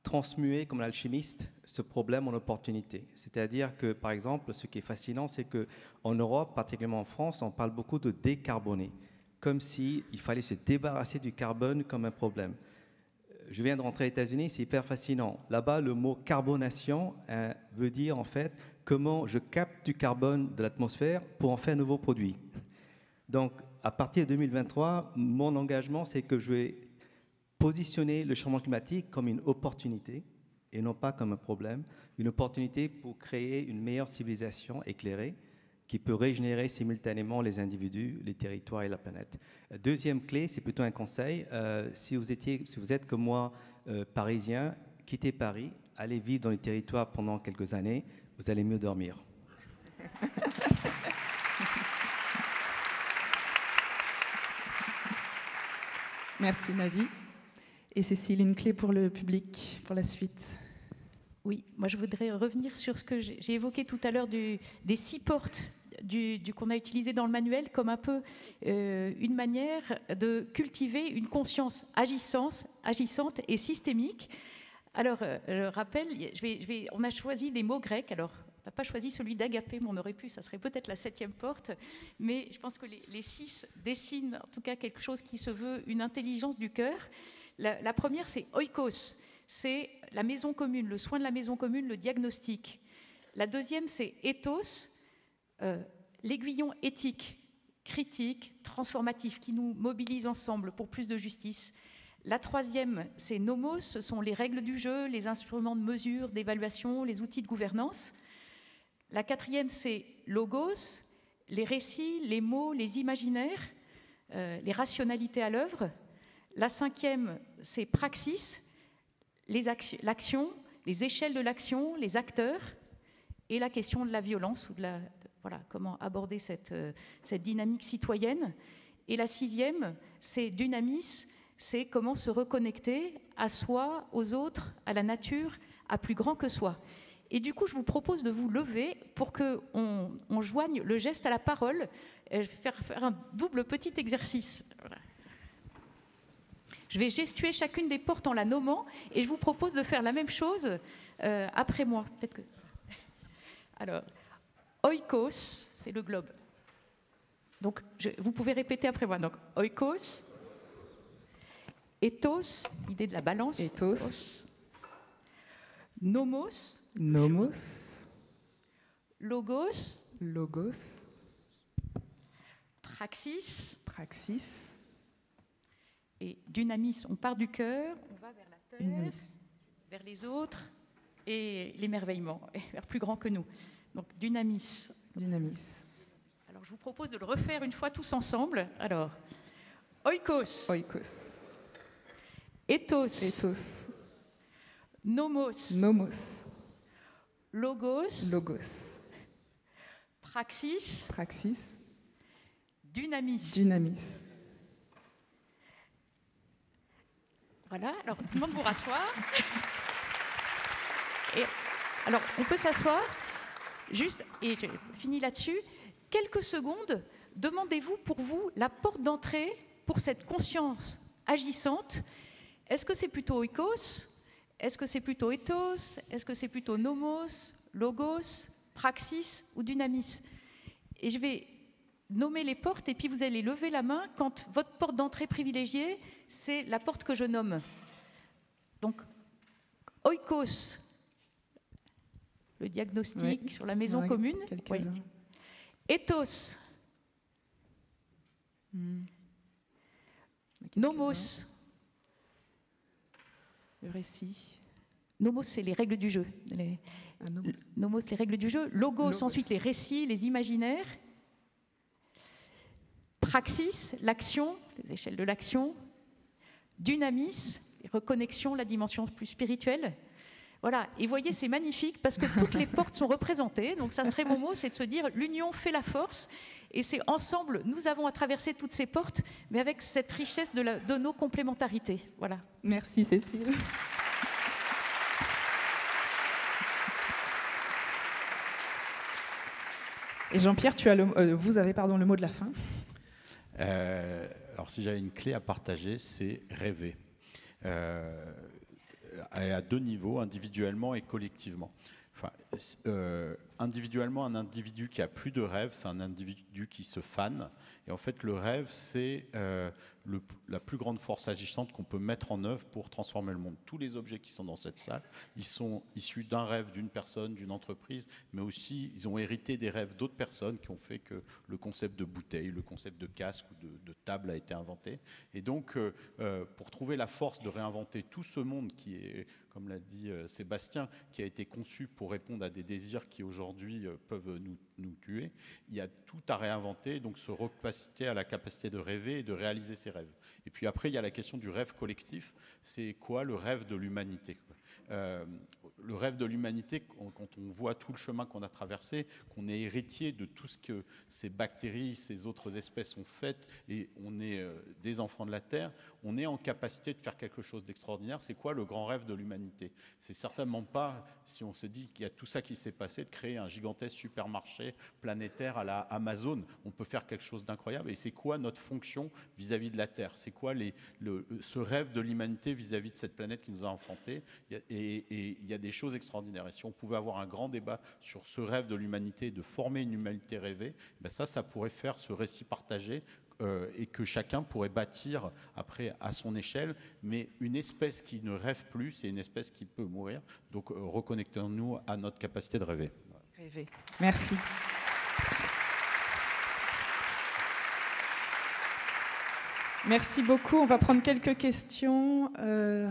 transmuer comme l'alchimiste ce problème en opportunité? C'est-à-dire que, par exemple, ce qui est fascinant, c'est qu'en Europe, particulièrement en France, on parle beaucoup de décarboner, comme s'il fallait se débarrasser du carbone comme un problème. Je viens de rentrer aux États-Unis, c'est hyper fascinant. Là-bas, le mot carbonation veut dire en fait comment je capte du carbone de l'atmosphère pour en faire un nouveau produit. Donc, à partir de 2023, mon engagement, c'est que je vais positionner le changement climatique comme une opportunité et non pas comme un problème. Une opportunité pour créer une meilleure civilisation éclairée qui peut régénérer simultanément les individus, les territoires et la planète. Deuxième clé, c'est plutôt un conseil. Si vous êtes comme moi parisien, quittez Paris, allez vivre dans les territoires pendant quelques années, vous allez mieux dormir. Merci Navi. Et Cécile, une clé pour le public, pour la suite? Oui, moi je voudrais revenir sur ce que j'ai évoqué tout à l'heure des 6 portes qu'on a utilisé dans le manuel comme un peu une manière de cultiver une conscience agissante et systémique. Alors, je rappelle, on a choisi des mots grecs. Alors, n'a pas choisi celui d'Agapé, mais on aurait pu, ça serait peut-être la 7e porte. Mais je pense que les 6 dessinent en tout cas quelque chose qui se veut une intelligence du cœur. La première, c'est oikos, c'est la maison commune, le soin de la maison commune, le diagnostic. La deuxième, c'est ethos, l'aiguillon éthique, critique, transformatif, qui nous mobilise ensemble pour plus de justice. La troisième, c'est nomos, ce sont les règles du jeu, les instruments de mesure, d'évaluation, les outils de gouvernance. La quatrième, c'est logos, les récits, les mots, les imaginaires, les rationalités à l'œuvre. La cinquième, c'est praxis, l'action, les échelles de l'action, les acteurs, et la question de la violence, ou de la, voilà, comment aborder cette dynamique citoyenne. Et la sixième, c'est dynamis, c'est comment se reconnecter à soi, aux autres, à la nature, à plus grand que soi. Et du coup, je vous propose de vous lever pour qu'on joigne le geste à la parole. Je vais faire un double petit exercice. Voilà. Je vais gestuer chacune des portes en la nommant et je vous propose de faire la même chose après moi. Peut-être que... Alors, oikos, c'est le globe. Donc, vous pouvez répéter après moi. Donc, oikos, ethos, l'idée de la balance. Ethos. Nomos. Nomos. Logos. Logos. Praxis. Praxis. Et dynamis, on part du cœur, on va vers la terre, Dynamis. vers les autres et l'émerveillement, et vers plus grand que nous. Donc, dynamis. Dynamis. Alors, je vous propose de le refaire une fois tous ensemble. Alors, oikos. Oikos. Ethos. Ethos. Nomos. Nomos. Logos. Logos. Praxis. Praxis. Dynamis. Dynamis. Voilà, alors tout le monde vous rasseoir. Et, alors, on peut s'asseoir, juste, et je finis là-dessus, quelques secondes, demandez-vous pour vous la porte d'entrée pour cette conscience agissante. Est-ce que c'est plutôt oikos? Est-ce que c'est plutôt ethos? Est-ce que c'est plutôt nomos, logos, praxis ou dynamis? Et je vais nommer les portes et puis vous allez lever la main quand votre porte d'entrée privilégiée, c'est la porte que je nomme. Donc, oikos, le diagnostic sur la maison commune. Oui. Ethos. Nomos. Le récit. Nomos, c'est les règles du jeu. Nomos, les règles du jeu. Logos, ensuite les récits, les imaginaires. Praxis, l'action, les échelles de l'action. Dynamis, les reconnexions, la dimension plus spirituelle. Voilà, et voyez, c'est magnifique parce que toutes les portes sont représentées. Donc ça serait mon mot, c'est de se dire l'union fait la force. Et c'est ensemble, nous avons à traverser toutes ces portes, mais avec cette richesse de nos complémentarités. Voilà. Merci Cécile. Et Jean-Pierre, vous avez le mot de la fin. Alors si j'avais une clé à partager, c'est rêver. À deux niveaux, individuellement et collectivement. Enfin, individuellement, un individu qui a plus de rêve, c'est un individu qui se fane. Et en fait, le rêve, c'est la plus grande force agissante qu'on peut mettre en œuvre pour transformer le monde. Tous les objets qui sont dans cette salle, ils sont issus d'un rêve d'une personne, d'une entreprise, mais aussi ils ont hérité des rêves d'autres personnes qui ont fait que le concept de bouteille, le concept de casque ou de table a été inventé. Et donc, pour trouver la force de réinventer tout ce monde qui est, comme l'a dit Sébastien, qui a été conçu pour répondre à des désirs qui aujourd'hui peuvent nous tuer, il y a tout à réinventer, donc se recapaciter à la capacité de rêver et de réaliser ses rêves. Et puis après, il y a la question du rêve collectif. C'est quoi le rêve de l'humanité ? Le rêve de l'humanité, quand on voit tout le chemin qu'on a traversé, qu'on est héritier de tout ce que ces bactéries, ces autres espèces ont fait, et on est des enfants de la Terre, on est en capacité de faire quelque chose d'extraordinaire. C'est quoi le grand rêve de l'humanité ? C'est certainement pas, si on se dit qu'il y a tout ça qui s'est passé, de créer un gigantesque supermarché planétaire à la Amazon. On peut faire quelque chose d'incroyable. Et c'est quoi notre fonction vis-à-vis de la Terre ? C'est quoi ce rêve de l'humanité vis-à-vis de cette planète qui nous a enfantés ? Et Et il y a des choses extraordinaires. Et si on pouvait avoir un grand débat sur ce rêve de l'humanité, de former une humanité rêvée, ben ça pourrait faire ce récit partagé et que chacun pourrait bâtir après à son échelle. Mais une espèce qui ne rêve plus, c'est une espèce qui peut mourir. Donc reconnectons-nous à notre capacité de rêver. Rêver. Merci. Merci beaucoup. On va prendre quelques questions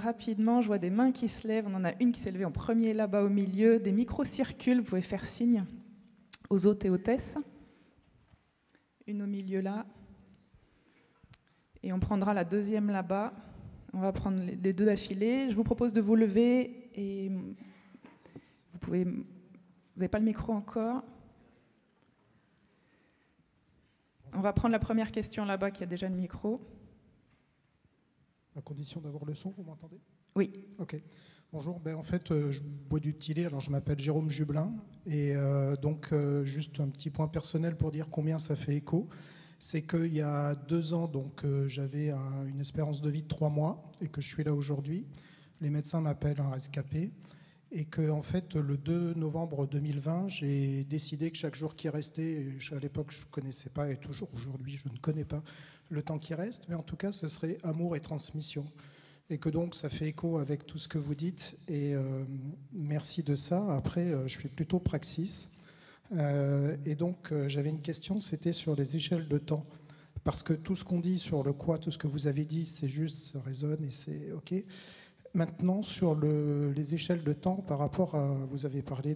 rapidement. Je vois des mains qui se lèvent. On en a une qui s'est levée en premier là-bas au milieu. Des micros circulent. Vous pouvez faire signe aux hôtes et hôtesses. Une au milieu là. Et on prendra la deuxième là-bas. On va prendre les deux d'affilée. Je vous propose de vous lever et vous pouvez... Vous n'avez pas le micro encore. On va prendre la première question là-bas qui a déjà le micro. À condition d'avoir le son, vous m'entendez? Oui. Ok. Bonjour. En fait, je bois du Tillet. Alors, je m'appelle Jérôme Jublin. Et donc, juste un petit point personnel pour dire combien ça fait écho. C'est qu'il y a 2 ans, donc, j'avais une espérance de vie de 3 mois et que je suis là aujourd'hui. Les médecins m'appellent un rescapé. Et que, en fait, le 2 novembre 2020, j'ai décidé que chaque jour qui restait, à l'époque, je ne connaissais pas, et toujours aujourd'hui, je ne connais pas le temps qui reste, mais en tout cas, ce serait amour et transmission. Et que donc, ça fait écho avec tout ce que vous dites, et merci de ça. Après, je suis plutôt praxis. Et donc, j'avais une question, c'était sur les échelles de temps. Parce que tout ce qu'on dit sur le quoi, tout ce que vous avez dit, c'est juste, ça résonne et c'est OK. Maintenant, sur les échelles de temps, par rapport à, vous avez parlé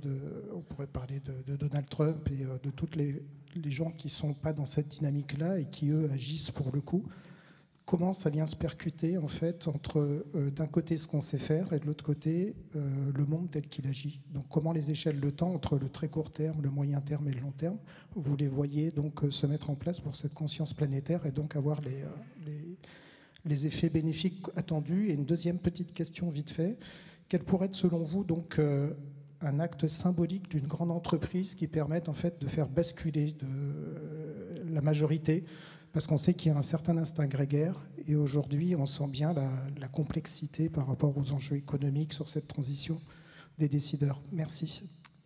on pourrait parler de Donald Trump et de toutes les gens qui ne sont pas dans cette dynamique-là et qui, eux, agissent pour le coup. Comment ça vient se percuter, en fait, entre d'un côté ce qu'on sait faire et de l'autre côté le monde tel qu'il agit? Donc, comment les échelles de temps, entre le très court terme, le moyen terme et le long terme, vous les voyez donc se mettre en place pour cette conscience planétaire et donc avoir les effets bénéfiques attendus? Et une deuxième petite question vite fait, quel pourrait être selon vous donc un acte symbolique d'une grande entreprise qui permette en fait de faire basculer la majorité, parce qu'on sait qu'il y a un certain instinct grégaire et aujourd'hui on sent bien la complexité par rapport aux enjeux économiques sur cette transition des décideurs. Merci.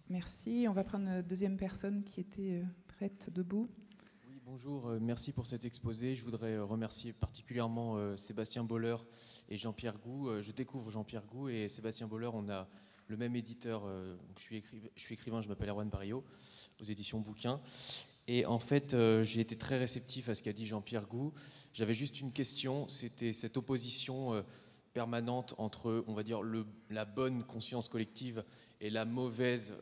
Merci. On va prendre une deuxième personne qui était prête debout. Bonjour, merci pour cet exposé. Je voudrais remercier particulièrement Sébastien Boller et Jean-Pierre Gou. Je découvre Jean-Pierre Gou et Sébastien Boller. On a le même éditeur. Donc je suis écrivain, je m'appelle Erwan Barillot, aux éditions Bouquin. Et en fait, j'ai été très réceptif à ce qu'a dit Jean-Pierre Gou. J'avais juste une question, c'était cette opposition permanente entre, on va dire, la bonne conscience collective et la mauvaise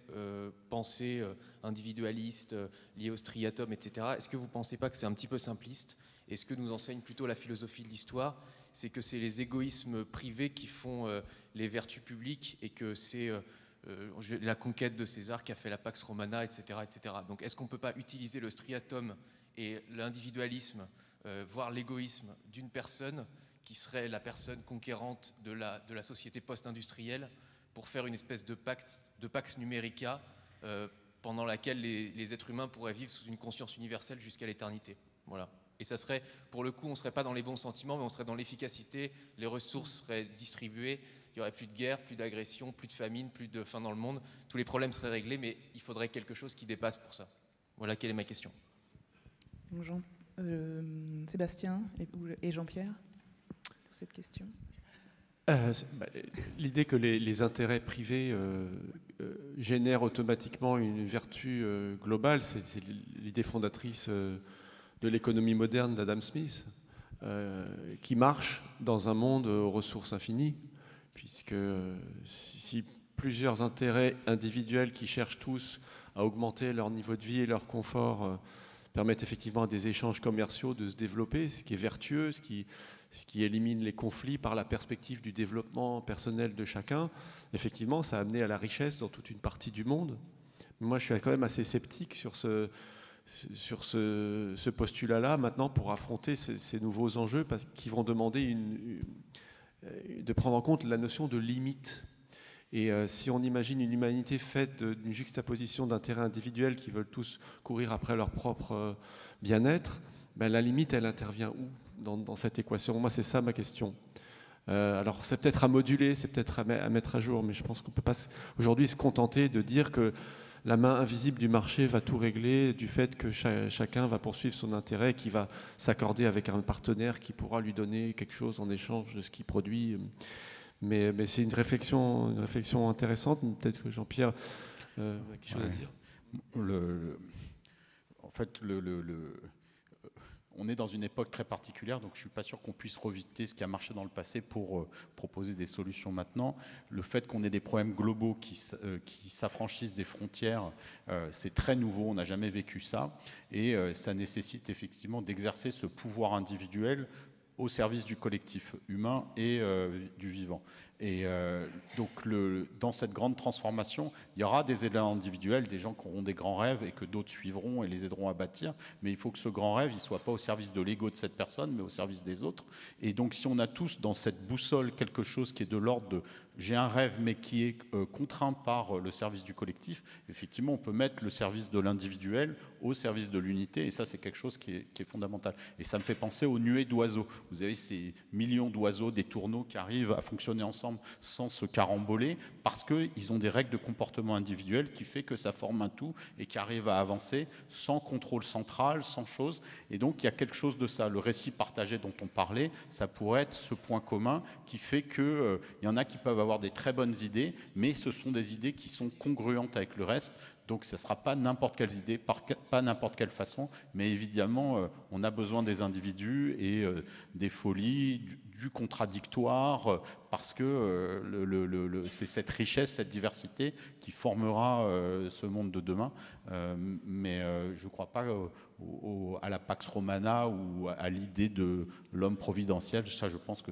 pensée individualiste liée au striatum, etc. Est-ce que vous ne pensez pas que c'est un petit peu simpliste? Et ce que nous enseigne plutôt la philosophie de l'histoire, c'est que c'est les égoïsmes privés qui font les vertus publiques et que c'est la conquête de César qui a fait la Pax Romana, etc. etc. Donc est-ce qu'on ne peut pas utiliser le striatum et l'individualisme, voire l'égoïsme d'une personne qui serait la personne conquérante de la société post-industrielle pour faire une espèce de pax numerica pendant laquelle les êtres humains pourraient vivre sous une conscience universelle jusqu'à l'éternité. Voilà. Et ça serait, pour le coup, on ne serait pas dans les bons sentiments, mais on serait dans l'efficacité, les ressources seraient distribuées, il n'y aurait plus de guerre, plus d'agression, plus de famine, plus de faim dans le monde, tous les problèmes seraient réglés, mais il faudrait quelque chose qui dépasse pour ça. Voilà, quelle est ma question. Sébastien et Jean-Pierre, pour cette question. L'idée que les intérêts privés génèrent automatiquement une vertu globale, c'est l'idée fondatrice de l'économie moderne d'Adam Smith, qui marche dans un monde aux ressources infinies, puisque si plusieurs intérêts individuels qui cherchent tous à augmenter leur niveau de vie et leur confort permettent effectivement à des échanges commerciaux de se développer, ce qui est vertueux, ce qui élimine les conflits par la perspective du développement personnel de chacun, effectivement, ça a amené à la richesse dans toute une partie du monde. Moi, je suis quand même assez sceptique sur ce postulat-là, maintenant, pour affronter ces nouveaux enjeux, parce qu'ils vont demander de prendre en compte la notion de limite. Et si on imagine une humanité faite d'une juxtaposition d'intérêts individuels qui veulent tous courir après leur propre bien-être, la limite, elle intervient où dans cette équation? Moi, c'est ça ma question. Alors c'est peut-être à moduler, c'est peut-être à mettre à jour, mais je pense qu'on ne peut pas aujourd'hui se contenter de dire que la main invisible du marché va tout régler, du fait que chacun va poursuivre son intérêt, qui va s'accorder avec un partenaire qui pourra lui donner quelque chose en échange de ce qu'il produit. Mais c'est une réflexion intéressante. Peut-être que Jean-Pierre a quelque chose à dire. En fait, on est dans une époque très particulière, donc je ne suis pas sûr qu'on puisse revisiter ce qui a marché dans le passé pour proposer des solutions maintenant. Le fait qu'on ait des problèmes globaux qui s'affranchissent des frontières, c'est très nouveau, on n'a jamais vécu ça, et ça nécessite effectivement d'exercer ce pouvoir individuel au service du collectif humain et du vivant. Et donc, dans cette grande transformation, il y aura des éléments individuels, des gens qui auront des grands rêves et que d'autres suivront et les aideront à bâtir. Mais il faut que ce grand rêve ne soit pas au service de l'ego de cette personne, mais au service des autres. Et donc, si on a tous dans cette boussole quelque chose qui est de l'ordre de j'ai un rêve, mais qui est contraint par le service du collectif, effectivement, on peut mettre le service de l'individuel au service de l'unité. Et ça, c'est quelque chose qui est fondamental. Et ça me fait penser aux nuées d'oiseaux. Vous avez ces millions d'oiseaux, des tourneaux qui arrivent à fonctionner ensemble sans se caramboler, parce qu'ils ont des règles de comportement individuel qui fait que ça forme un tout et qui arrive à avancer sans contrôle central, sans chose. Et donc, il y a quelque chose de ça. Le récit partagé dont on parlait, ça pourrait être ce point commun qui fait qu'il y en a qui peuvent avoir des très bonnes idées, mais ce sont des idées qui sont congruentes avec le reste. Donc, ce ne sera pas n'importe quelle idée, pas n'importe quelle façon, mais évidemment, on a besoin des individus et des folies, du contradictoire, parce que c'est cette richesse, cette diversité qui formera ce monde de demain. Mais je ne crois pas à la Pax Romana ou à l'idée de l'homme providentiel. Ça, je pense que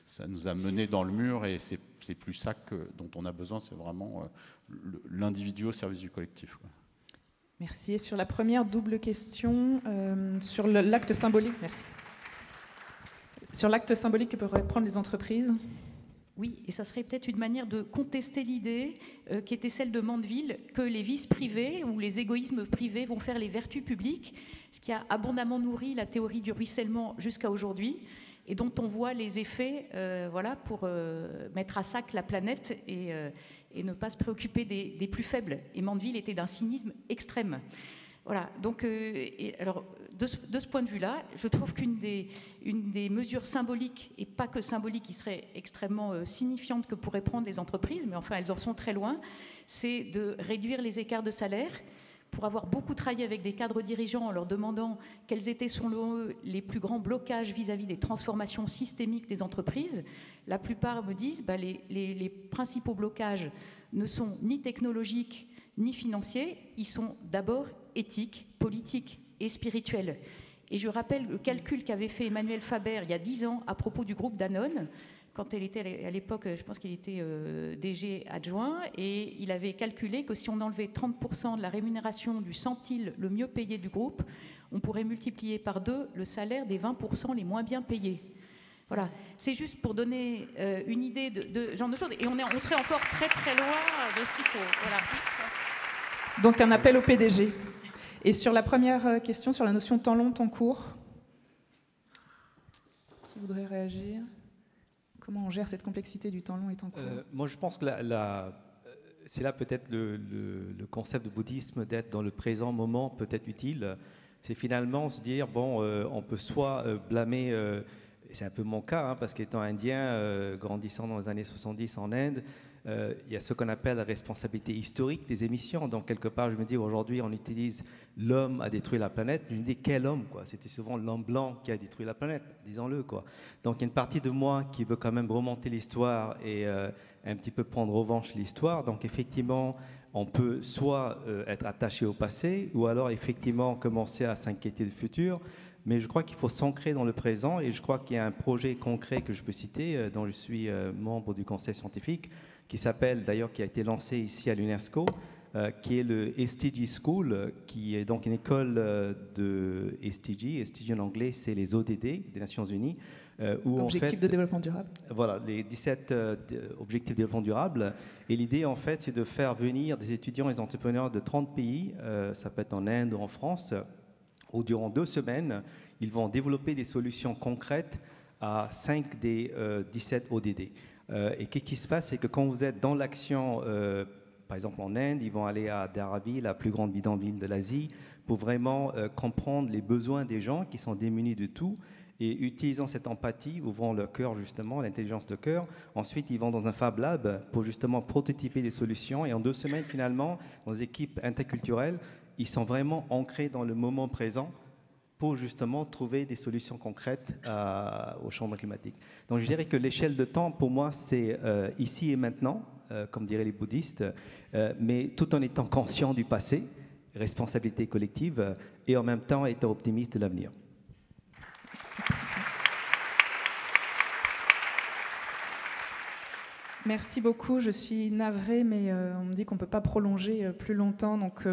ça nous a menés dans le mur et c'est plus ça dont on a besoin, c'est vraiment l'individu au service du collectif. Merci. Et sur la première double question, sur l'acte symbolique, merci. Sur l'acte symbolique que peuvent prendre les entreprises. Oui, et ça serait peut-être une manière de contester l'idée qui était celle de Mandeville, que les vices privés ou les égoïsmes privés vont faire les vertus publiques, ce qui a abondamment nourri la théorie du ruissellement jusqu'à aujourd'hui, et dont on voit les effets pour mettre à sac la planète et ne pas se préoccuper des plus faibles. Et Mandeville était d'un cynisme extrême. Voilà, donc, alors, de ce point de vue-là, je trouve qu'une des mesures symboliques, et pas que symboliques, qui serait extrêmement signifiante que pourraient prendre les entreprises, mais enfin elles en sont très loin, c'est de réduire les écarts de salaire. Pour avoir beaucoup travaillé avec des cadres dirigeants en leur demandant quels étaient selon eux les plus grands blocages vis-à-vis des transformations systémiques des entreprises, la plupart me disent les principaux blocages ne sont ni technologiques ni financiers, ils sont d'abord éthiques, politiques et spirituels. Et je rappelle le calcul qu'avait fait Emmanuel Faber il y a 10 ans à propos du groupe Danone, quand elle était à l'époque, je pense qu'il était DG adjoint, et il avait calculé que si on enlevait 30% de la rémunération du centile le mieux payé du groupe, on pourrait multiplier par 2 le salaire des 20% les moins bien payés. Voilà, c'est juste pour donner une idée de ce genre de choses, et on serait encore très très loin de ce qu'il faut. Voilà. Donc un appel au PDG. Et sur la première question, sur la notion temps long, temps court, qui voudrait réagir ? Comment on gère cette complexité du temps long et temps court ? Moi, je pense que c'est là peut-être le concept de bouddhisme d'être dans le présent moment peut-être utile. C'est finalement se dire, on peut soit blâmer, c'est un peu mon cas, parce qu'étant indien, grandissant dans les années 70 en Inde, il y a ce qu'on appelle la responsabilité historique des émissions. Donc, quelque part, je me dis, aujourd'hui, on utilise l'homme a détruit la planète. Je me dis, quel homme, quoi ? C'était souvent l'homme blanc qui a détruit la planète, disons-le, quoi. Donc, il y a une partie de moi qui veut quand même remonter l'histoire et un petit peu prendre revanche sur l'histoire. Donc, effectivement, on peut soit être attaché au passé ou alors, effectivement, commencer à s'inquiéter du futur. Mais je crois qu'il faut s'ancrer dans le présent et je crois qu'il y a un projet concret que je peux citer, dont je suis membre du conseil scientifique, qui s'appelle, d'ailleurs, qui a été lancé ici à l'UNESCO, qui est le SDG School, qui est donc une école de SDG. SDG en anglais, c'est les ODD des Nations Unies. Objectifs de développement durable. Voilà, les 17 objectifs de développement durable. Et l'idée, en fait, c'est de faire venir des étudiants et des entrepreneurs de 30 pays, ça peut être en Inde ou en France, où durant 2 semaines, ils vont développer des solutions concrètes à 5 des 17 ODD. Et qu'est-ce qui se passe, c'est que quand vous êtes dans l'action, par exemple en Inde, ils vont aller à Dharavi, la plus grande bidonville de l'Asie, pour vraiment comprendre les besoins des gens qui sont démunis de tout. Et utilisant cette empathie, ouvrant leur cœur justement, l'intelligence de cœur, ensuite ils vont dans un Fab Lab pour justement prototyper des solutions. Et en 2 semaines finalement, dans les équipes interculturelles, ils sont vraiment ancrés dans le moment présent pour justement trouver des solutions concrètes au changement climatique. Donc je dirais que l'échelle de temps, pour moi, c'est ici et maintenant, comme diraient les bouddhistes, mais tout en étant conscient du passé, responsabilité collective, et en même temps étant optimiste de l'avenir. Merci beaucoup, je suis navrée, mais on me dit qu'on ne peut pas prolonger plus longtemps. Donc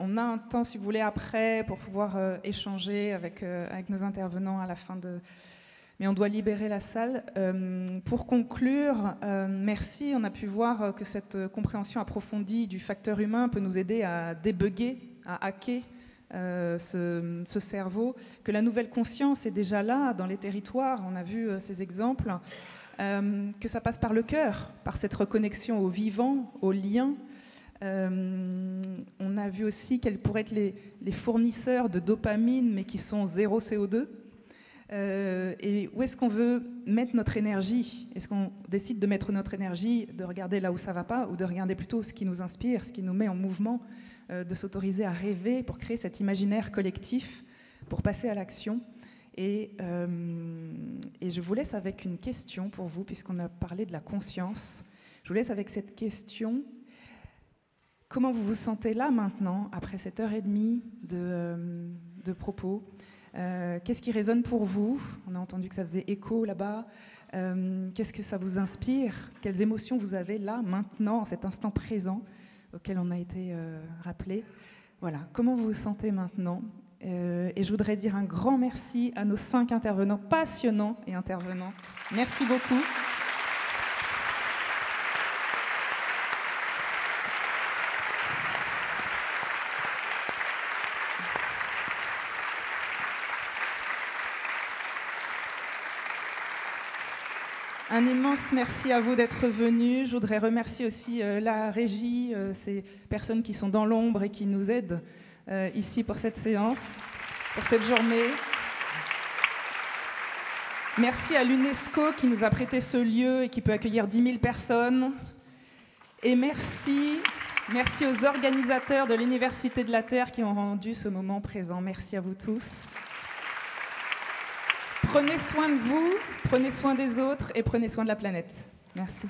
on a un temps, si vous voulez, après, pour pouvoir échanger avec nos intervenants à la fin de... Mais on doit libérer la salle. Pour conclure, merci. On a pu voir que cette compréhension approfondie du facteur humain peut nous aider à débugger, à hacker ce cerveau, que la nouvelle conscience est déjà là dans les territoires. On a vu ces exemples. Que ça passe par le cœur, par cette reconnexion au vivant, au lien. On a vu aussi quels pourraient être les fournisseurs de dopamine, mais qui sont zéro CO2. Et où est-ce qu'on veut mettre notre énergie? Est-ce qu'on décide de mettre notre énergie, de regarder là où ça ne va pas, ou de regarder plutôt ce qui nous inspire, ce qui nous met en mouvement, de s'autoriser à rêver pour créer cet imaginaire collectif, pour passer à l'action? Et je vous laisse avec une question pour vous, puisqu'on a parlé de la conscience. Je vous laisse avec cette question. Comment vous vous sentez là maintenant, après cette heure et demie de propos? Qu'est-ce qui résonne pour vous? On a entendu que ça faisait écho là-bas. Qu'est-ce que ça vous inspire? Quelles émotions vous avez là, maintenant, en cet instant présent auquel on a été rappelé? Voilà, comment vous vous sentez maintenant? Et je voudrais dire un grand merci à nos 5 intervenants passionnants et intervenantes. Merci beaucoup. Un immense merci à vous d'être venus. Je voudrais remercier aussi la régie, ces personnes qui sont dans l'ombre et qui nous aident ici pour cette séance, pour cette journée. Merci à l'UNESCO qui nous a prêté ce lieu et qui peut accueillir 10 000 personnes. Et merci aux organisateurs de l'Université de la Terre qui ont rendu ce moment présent. Merci à vous tous. Prenez soin de vous, prenez soin des autres et prenez soin de la planète. Merci.